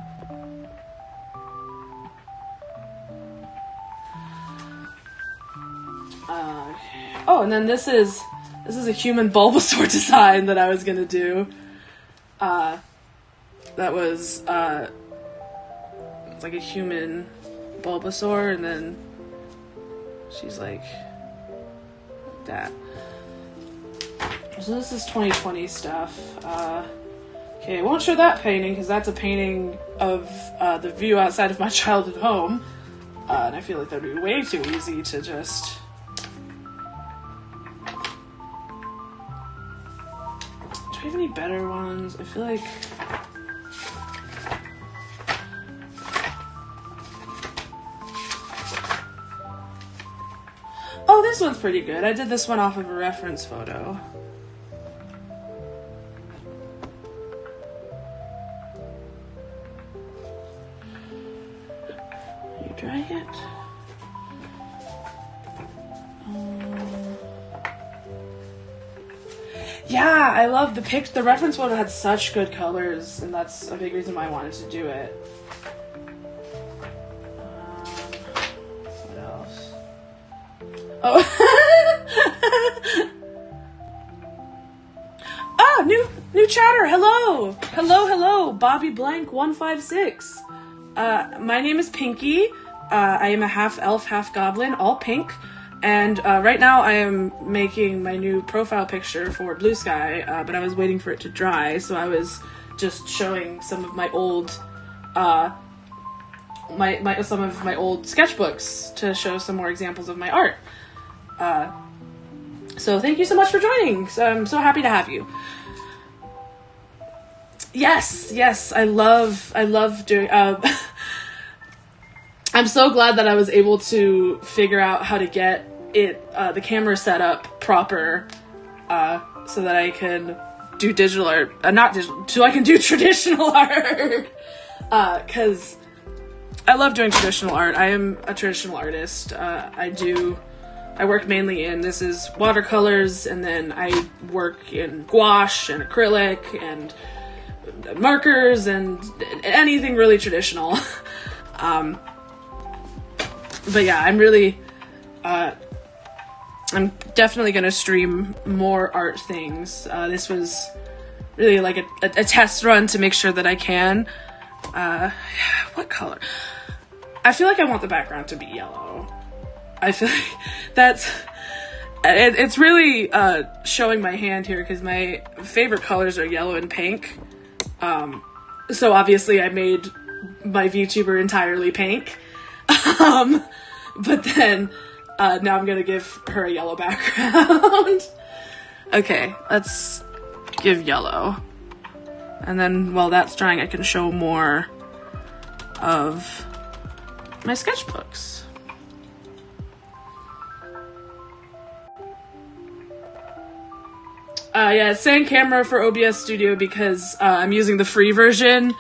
Oh, and then this is a human Bulbasaur design that I was going to do. That was like a human Bulbasaur, and then she's like that. So this is 2020 stuff. Okay, I won't show that painting because that's a painting of the view outside of my childhood home, and I feel like that'd be way too easy to just. Do we have any better ones? I feel like... Oh, this one's pretty good. I did this one off of a reference photo. You dry it? Yeah, I love the reference photo had such good colors, and that's a big reason why I wanted to do it. What else? Oh. Ah, new chatter. Hello, Bobby Blank 156. My name is Pinky. I am a half elf, half goblin, all pink. And right now I am making my new profile picture for Bluesky, but I was waiting for it to dry, so I was just showing some of my old some of my old sketchbooks to show some more examples of my art. So thank you so much for joining. So I'm so happy to have you. Yes, I love doing, I'm so glad that I was able to figure out how to get the camera set up proper, so that I can do digital art, so I can do traditional art, cause I love doing traditional art. I am a traditional artist. I work mainly in, this is watercolors, and then I work in gouache and acrylic and markers and anything really traditional. But yeah, I'm definitely gonna stream more art things. This was really like a test run to make sure that I can. What color? I feel like I want the background to be yellow. I feel like it's really showing my hand here, because my favorite colors are yellow and pink. So obviously I made my VTuber entirely pink. But then now I'm gonna give her a yellow background. Okay, let's give yellow. And then while that's drying, I can show more of my sketchbooks. Yeah, same camera for OBS Studio, because I'm using the free version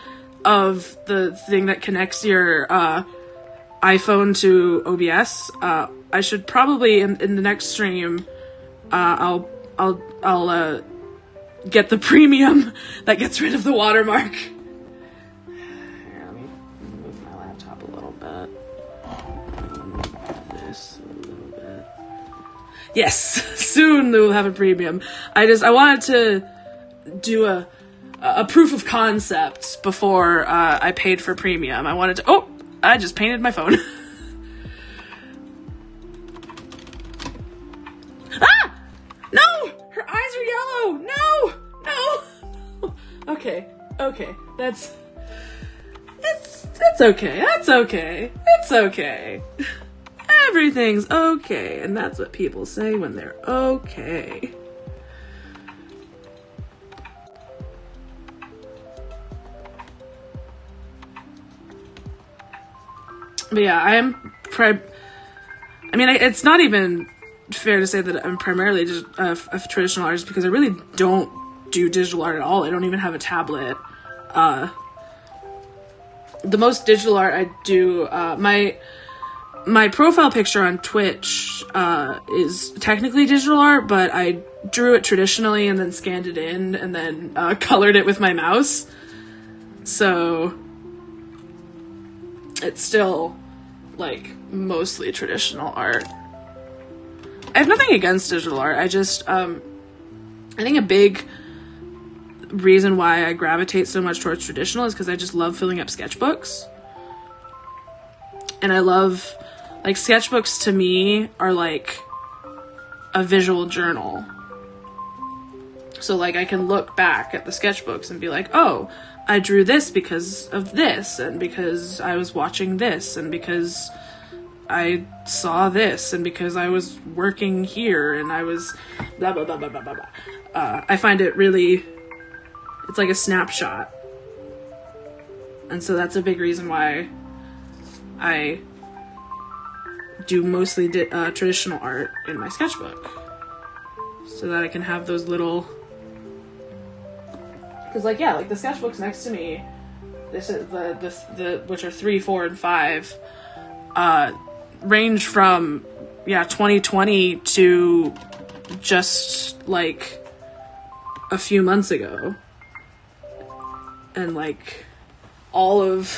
of the thing that connects your iPhone to OBS. I should probably in the next stream, I'll get the premium that gets rid of the watermark. Here, let me move my laptop a little bit. This a little bit. Yes, soon we'll have a premium. I wanted to do a proof of concept before I paid for premium. I wanted to. Oh, I just painted my phone. Ah! No! Her eyes are yellow! No! Okay. That's okay. That's okay. It's okay. Everything's okay. And that's what people say when they're okay. But yeah, I mean, it's not even fair to say that I'm primarily just a traditional artist, because I really don't do digital art at all. I don't even have a tablet. The most digital art I do, my profile picture on Twitch is technically digital art, but I drew it traditionally and then scanned it in and then colored it with my mouse. So it's still like mostly traditional art. I have nothing against digital art. I just I think a big reason why I gravitate so much towards traditional is because I just love filling up sketchbooks. And I love, like, sketchbooks to me are like a visual journal. So like I can look back at the sketchbooks and be like, oh, I drew this because of this, and because I was watching this, and because I saw this, and because I was working here, and I was blah, blah, blah, blah, blah, blah, blah. I find it really, it's like a snapshot. And so that's a big reason why I do mostly traditional art in my sketchbook. So that I can have those little... Because, like, yeah, like, the sketchbooks next to me, this is the which are 3, 4, and 5, range from, 2020 to just, like, a few months ago. And, like, all of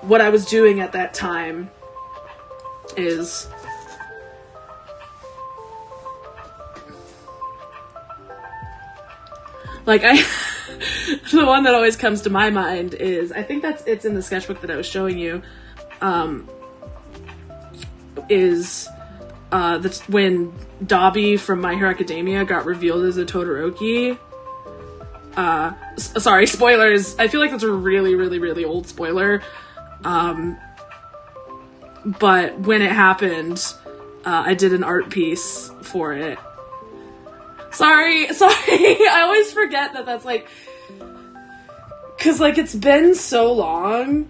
what I was doing at that time is... Like, the one that always comes to my mind is, I think it's in the sketchbook that I was showing you, is that's when Dobby from My Hero Academia got revealed as a Todoroki. Sorry, spoilers. I feel like that's a really, really, really old spoiler. But when it happened, I did an art piece for it. Sorry. I always forget that that's like, cause like it's been so long.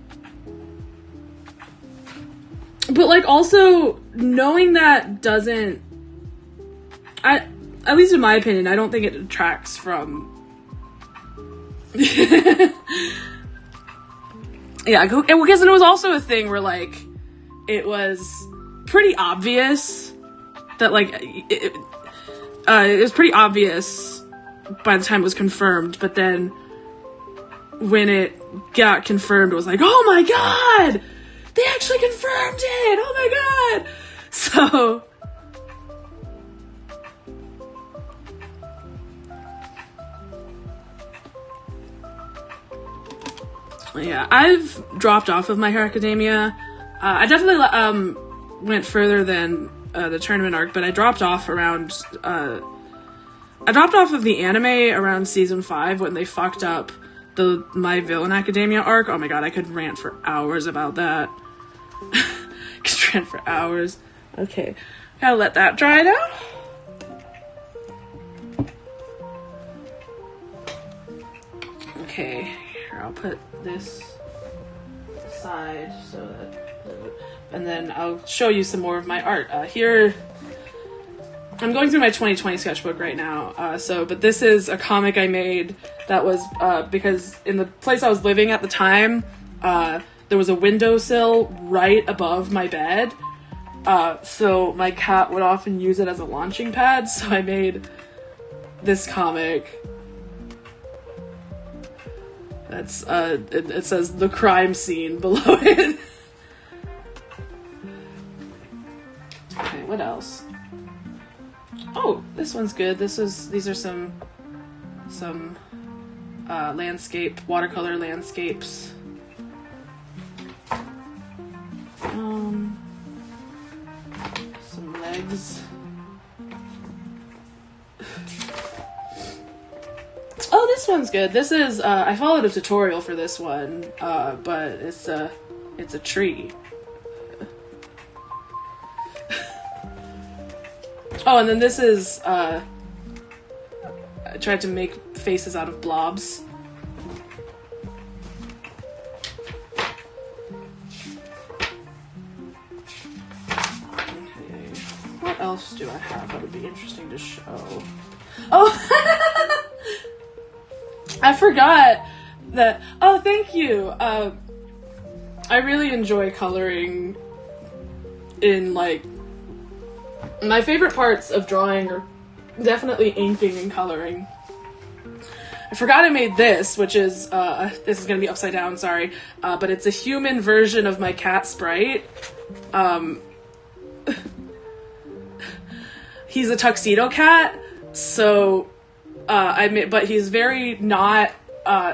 But like also knowing that doesn't, at least in my opinion, I don't think it detracts from. Yeah, because it was also a thing where like it was pretty obvious that like it was pretty obvious by the time it was confirmed, but then when it got confirmed, it was like, oh my god, they actually confirmed it! Oh my god! So yeah, I've dropped off of My Hero Academia. I definitely went further than the tournament arc, but I dropped off around. I dropped off of the anime around season 5 when they fucked up the My Villain Academia arc. Oh my god, I could rant for hours about that. Could rant for hours. Okay, gotta let that dry now. Okay, here I'll put this aside so that, and then I'll show you some more of my art. Here, I'm going through my 2020 sketchbook right now. But this is a comic I made that was because in the place I was living at the time, there was a windowsill right above my bed. So my cat would often use it as a launching pad. So I made this comic. That's it says the crime scene below it. Okay, what else? Oh, this one's good. These are some watercolor landscapes. Some legs. Oh, this one's good. This is, I followed a tutorial for this one, but it's a tree. Oh, and then this is, I tried to make faces out of blobs. Okay. What else do I have that would be interesting to show? Oh! I forgot that. Oh, thank you. I really enjoy coloring in, like, my favorite parts of drawing are definitely inking and coloring. I forgot I made this, which is, this is gonna be upside down, sorry, but it's a human version of my cat Sprite. He's a tuxedo cat, so but he's very not,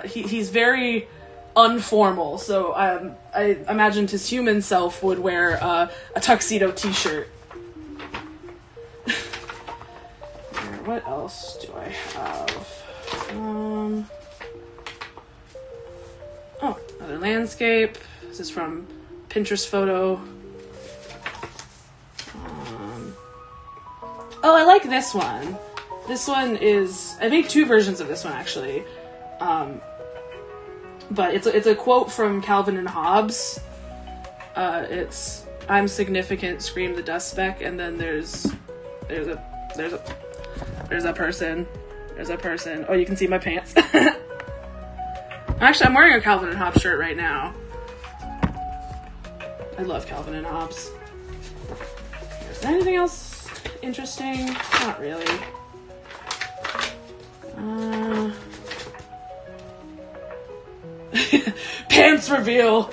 he's very unformal, so I imagined his human self would wear a tuxedo t-shirt. What else do I have? Oh, another landscape. This is from Pinterest photo. Oh, I like this one. This one is, I made 2 versions of this one actually. But it's a quote from Calvin and Hobbes. It's, I'm significant, scream the dust speck, and then there's a person. There's a person. Oh, you can see my pants. Actually, I'm wearing a Calvin and Hobbes shirt right now. I love Calvin and Hobbes. Is there anything else interesting? Not really. Pants reveal.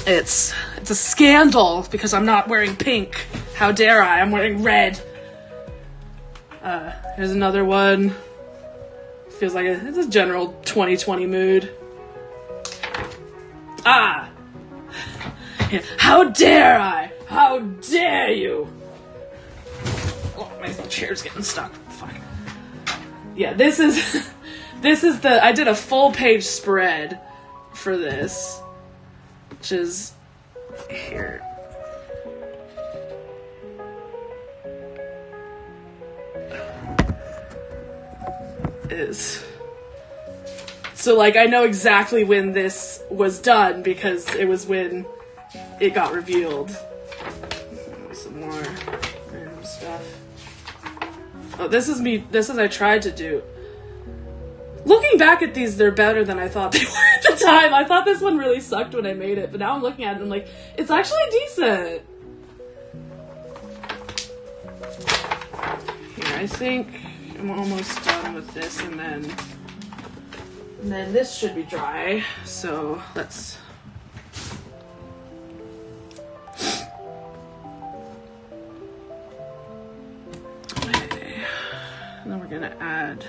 It's a scandal because I'm not wearing pink. How dare I? I'm wearing red. Here's another one. Feels like it's a general 2020 mood. Ah! Yeah. How dare I? How dare you? Oh, my chair's getting stuck. Fuck. Yeah, this is I did a full page spread for this. Which is here. is. So like I know exactly when this was done because it was when it got revealed. Some more random stuff. Oh, this is me. This is I tried to do. Looking back at these, they're better than I thought they were at the time. I thought this one really sucked when I made it, but now I'm looking at it and I'm like, it's actually decent. Here, I think I'm almost done with this, and then this should be dry. So let's. Okay, and then we're gonna add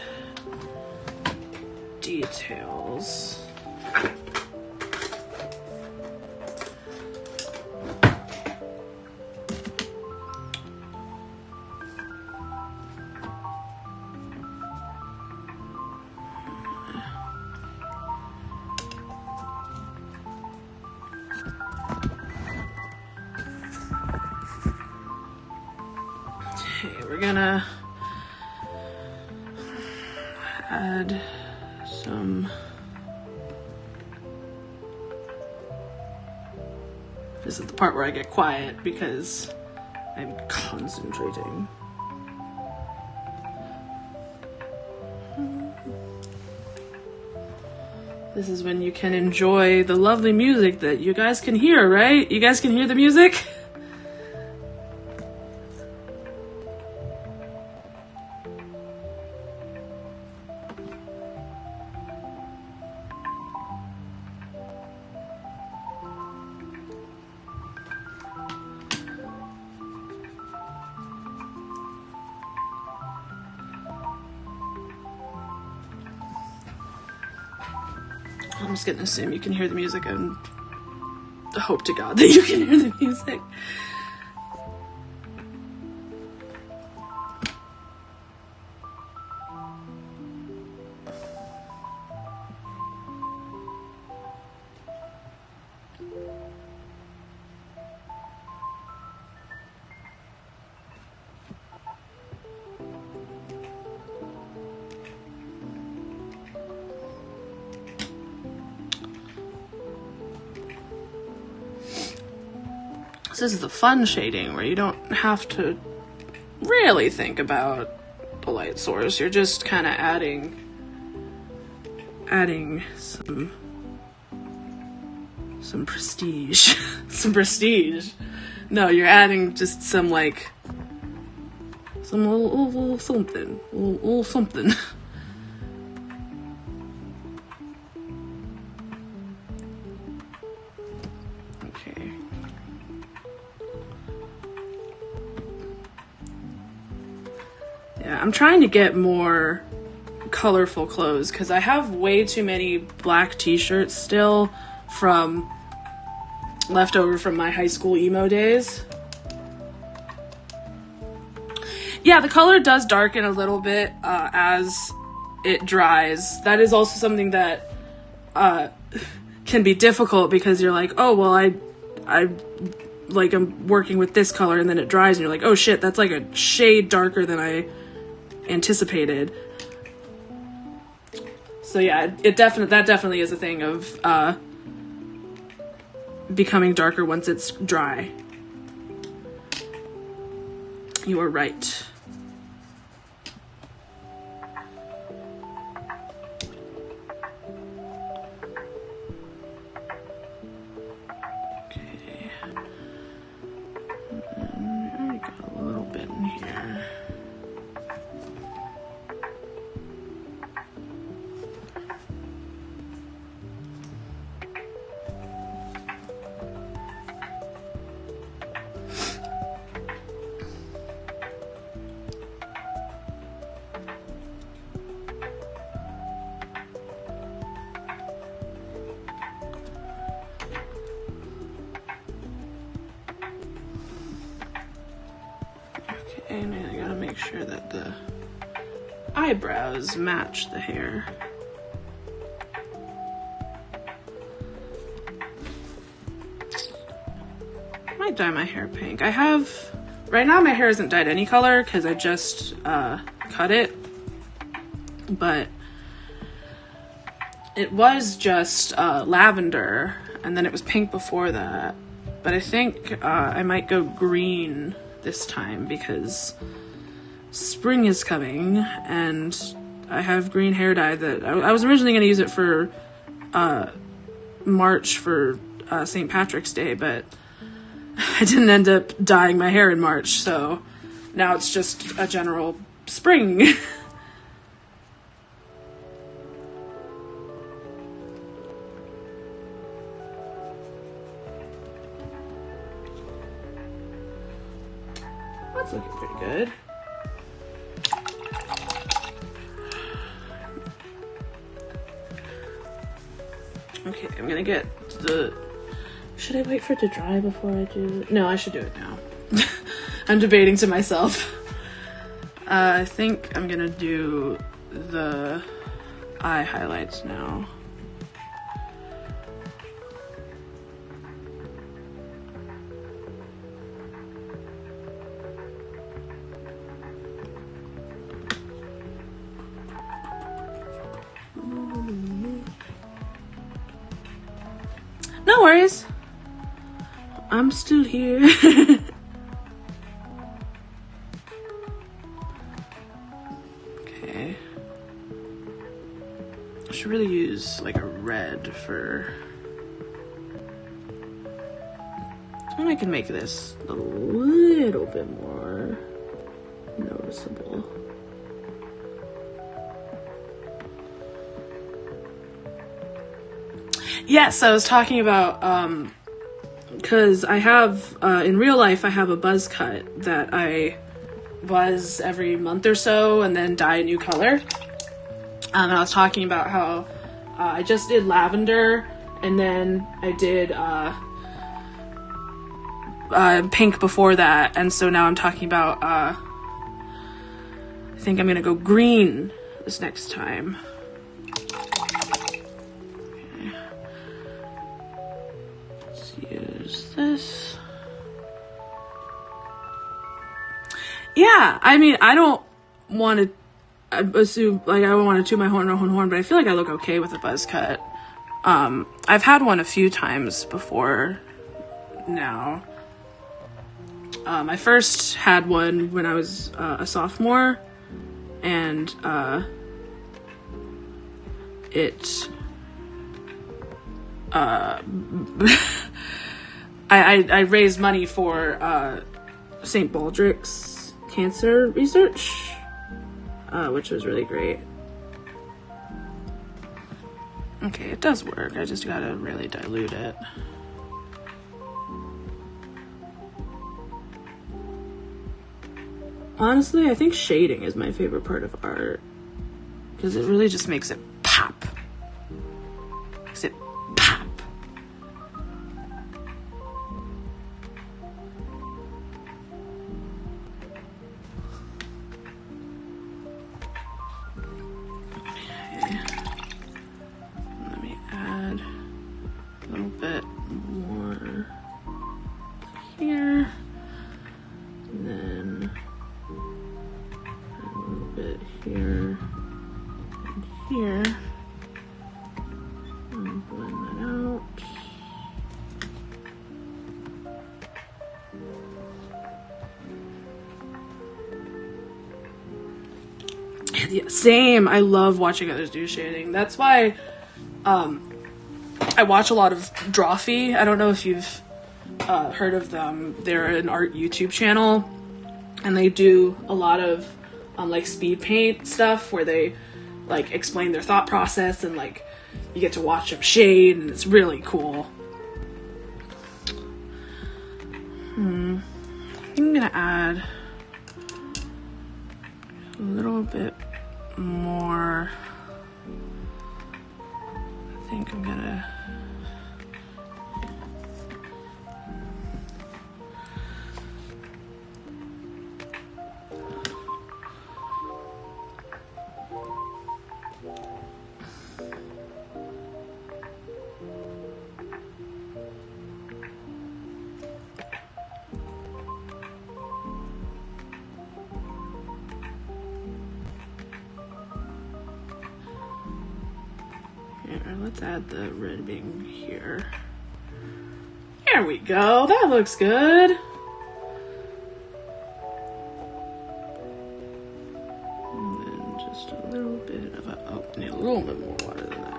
details. Okay, we're gonna add some. This is the part where I get quiet because I'm concentrating. This is when you can enjoy the lovely music that you guys can hear, right? You guys can hear the music? I'm just gonna assume you can hear the music and hope to God that you can hear the music. This is the fun shading where you don't have to really think about the light source. You're just kind of adding some prestige. Some prestige. No, you're adding just some like some little something. Little something. Okay. Yeah, I'm trying to get more colorful clothes because I have way too many black t-shirts still from leftover from my high school emo days. Yeah, the color does darken a little bit as it dries. That is also something that can be difficult because you're like, oh, well, I'm working with this color and then it dries and you're like, oh shit, that's like a shade darker than I anticipated. So yeah, that definitely is a thing of becoming darker once it's dry. You are right. Okay. I got a little bit in here. And I gotta make sure that the eyebrows match the hair. I might dye my hair pink. Right now my hair isn't dyed any color because I just cut it. But it was just lavender, and then it was pink before that. But I think I might go green this time because spring is coming, and I have green hair dye that I was originally going to use it for March for St. Patrick's Day, but I didn't end up dyeing my hair in March, so now it's just a general spring. That's looking pretty good. Okay, I'm gonna get the... Should I wait for it to dry before I do it? No, I should do it now. I'm debating to myself. I think I'm gonna do the eye highlights now. No worries. I'm still here. Okay. I should really use like a red for... And I can make this a little bit more noticeable. Yes, I was talking about, because I have, in real life, I have a buzz cut that I buzz every month or so and then dye a new color. And I was talking about how I just did lavender, and then I did pink before that, and so now I'm talking about, I think I'm gonna go green this next time. Use this. Yeah, I mean, I don't want to assume, like, I don't want to toot my horn, but I feel like I look okay with a buzz cut. I've had one a few times before now. I first had one when I was a sophomore, and it I raised money for St. Baldrick's cancer research, which was really great. Okay, it does work. I just gotta really dilute it. Honestly, I think shading is my favorite part of art, because it really just makes it pop. Makes it pop. Okay. Let me add a little bit more here, and then a little bit here and here, and blend that out. Yeah, same. I love watching others do shading. That's why I watch a lot of Drawfee. I don't know if you've heard of them. They're an art YouTube channel, and they do a lot of like speed paint stuff where they like explain their thought process, and like you get to watch them shade, and it's really cool. I think I'm gonna add a little bit more. I think I'm gonna here. Alright, let's add the ribbing here. There we go. That looks good. And then just a little bit of a, oh, need a little bit more water than that.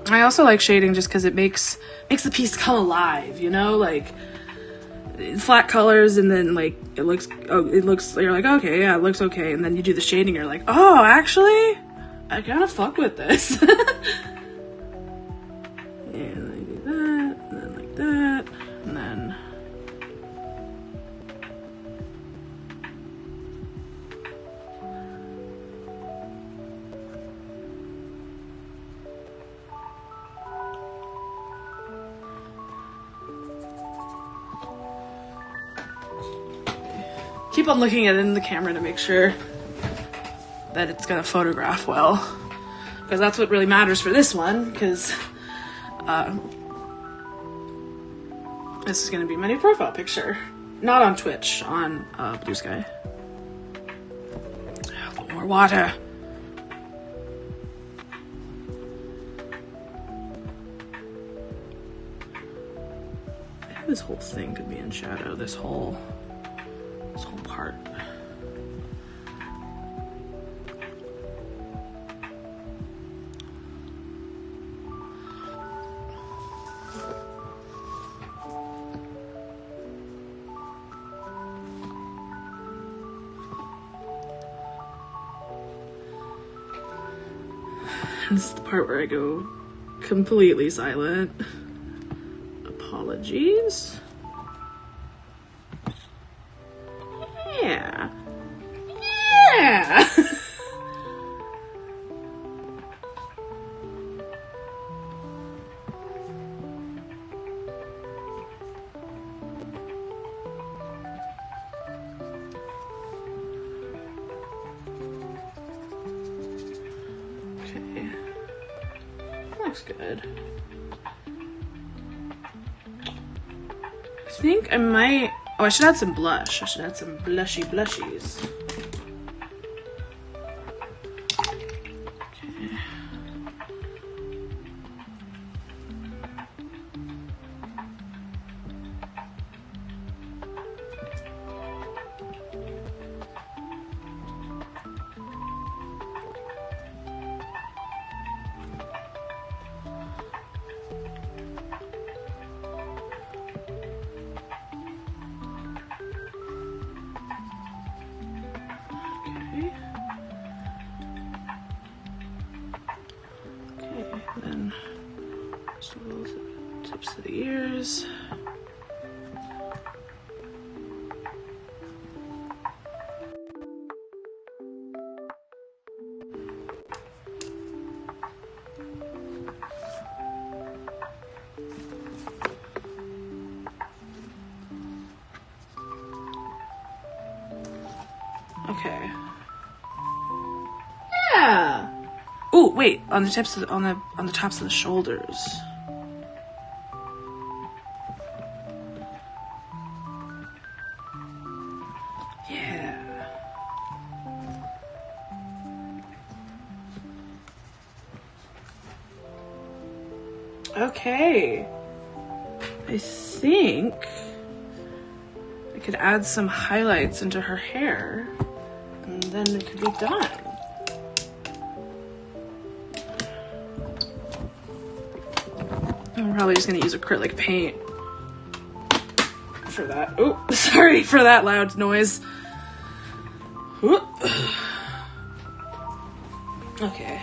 I also like shading just because it makes the piece come alive, you know, like flat colors, and then like it looks, you're like, okay, yeah, it looks okay, and then you do the shading, you're like, oh, actually I kind of fuck with this. And then I do that, and then like that, and then keep on looking at it in the camera to make sure that it's gonna photograph well, because that's what really matters for this one, because this is gonna be my new profile picture. Not on Twitch, on Bluesky. A little more water. Maybe this whole thing could be in shadow, this whole part. This is the part where I go completely silent. Apologies. Yeah. Yeah. Okay. Looks good. I think I might, oh, I should add some blush. I should add some blushies. Then just a little tips of the ears. Okay. Yeah. Oh, wait, on the tips of, on the tops of the shoulders. Yeah. Okay. I think I could add some highlights into her hair, and then it could be done. I'm probably just gonna use acrylic paint for that. Oh, sorry for that loud noise. Ooh. Okay.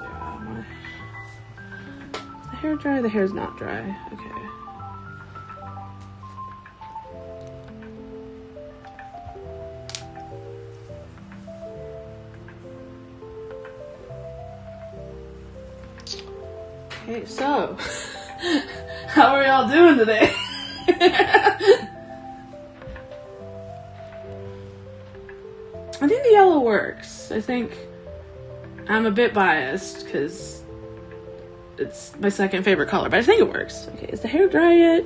Yeah, the hair dry? The hair's not dry. Okay. Okay, so how are y'all doing today? I think the yellow works. I think I'm a bit biased because it's my second favorite color, but I think it works. Okay, is the hair dry yet?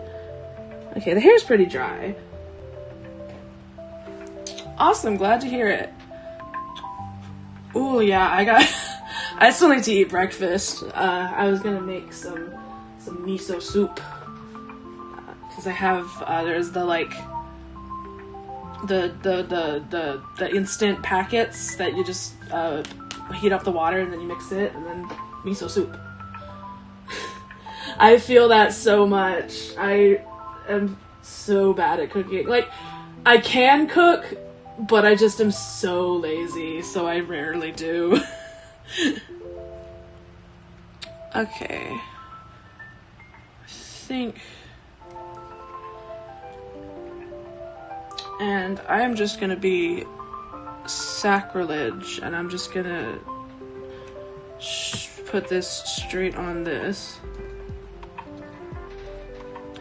Okay, the hair's pretty dry. Awesome, glad to hear it. Ooh, yeah, I still need to eat breakfast. I was gonna make some miso soup. Because I have, there's the, like, the instant packets that you just, heat up the water and then you mix it, and then miso soup. I feel that so much. I am so bad at cooking. Like, I can cook, but I just am so lazy, so I rarely do. Okay. I think... And I'm just gonna be sacrilege, and I'm just gonna put this straight on this.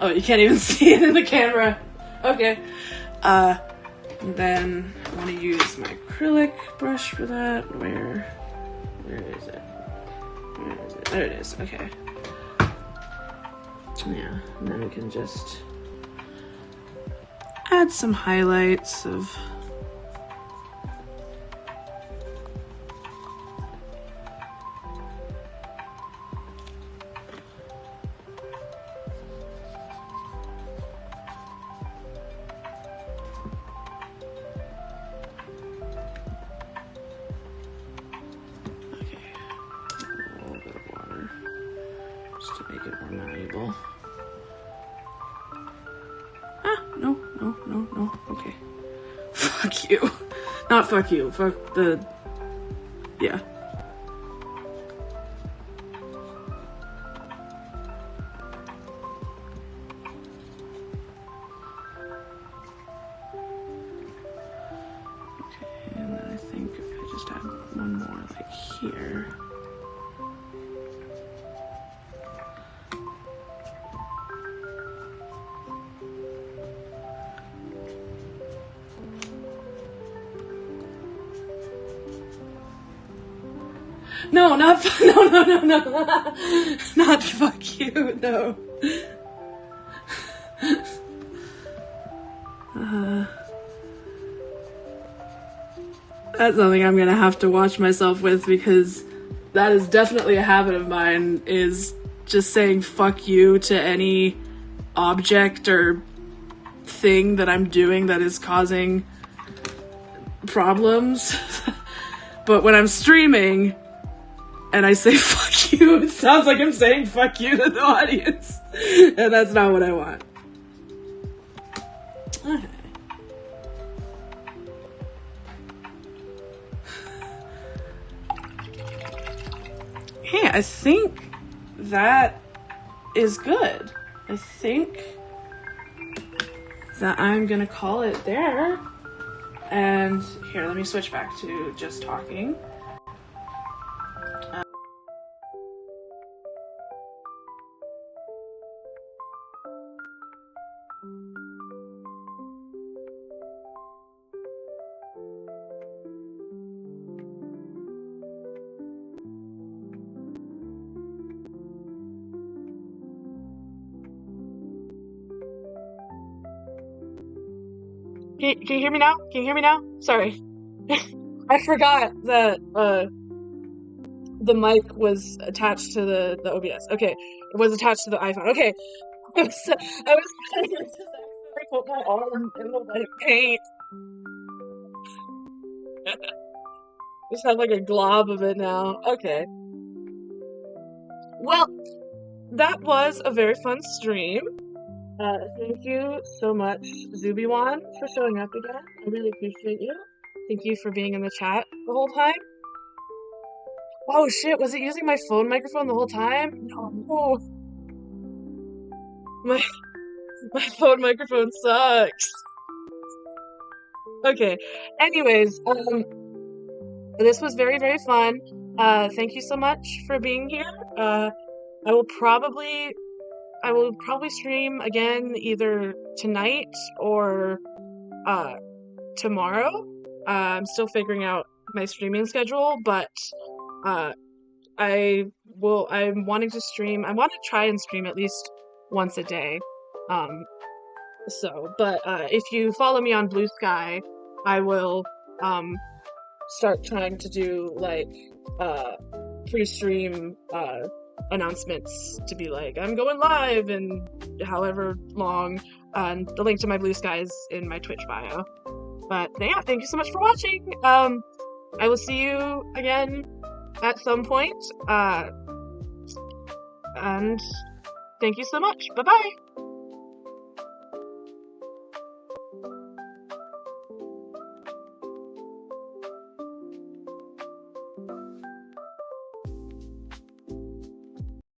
Oh, you can't even see it in the camera. Okay. Then I want to use my acrylic brush for that. Where is it? Where is it? There it is. Okay. Yeah, and then we can just add some highlights of to make it more malleable. Ah, no, okay. Fuck you. Not fuck you, fuck the... Yeah. Okay, and then I think if I just add one more, like, here... No, not no. Not fuck you, no. That's something I'm gonna have to watch myself with, because that is definitely a habit of mine, is just saying fuck you to any object or thing that I'm doing that is causing problems. But when I'm streaming and I say fuck you, it sounds like I'm saying fuck you to the audience. And that's not what I want. Okay. Hey, I think that is good. I think that I'm gonna call it there. And here, let me switch back to just talking. Can you hear me now? Can you hear me now? Sorry. I forgot that the mic was attached to the OBS. Okay. It was attached to the iPhone. Okay. I was trying to put my arm in the white paint. Just have like a glob of it now. Okay. Well, that was a very fun stream. Thank you so much, Zubiwan, for showing up again. I really appreciate you. Thank you for being in the chat the whole time. Oh shit, was it using my phone microphone the whole time? No. My phone microphone sucks. Okay. Anyways, this was very, very fun. Thank you so much for being here. I will probably stream again either tonight or tomorrow. I'm still figuring out my streaming schedule, but uh, I'm wanting to stream. I want to try and stream at least once a day. Um, but if you follow me on Bluesky, I will start trying to do like pre-stream announcements to be like, I'm going live in however long. And the link to my Bluesky is in my Twitch bio. But yeah, thank you so much for watching. I will see you again at some point. And thank you so much. Bye-bye.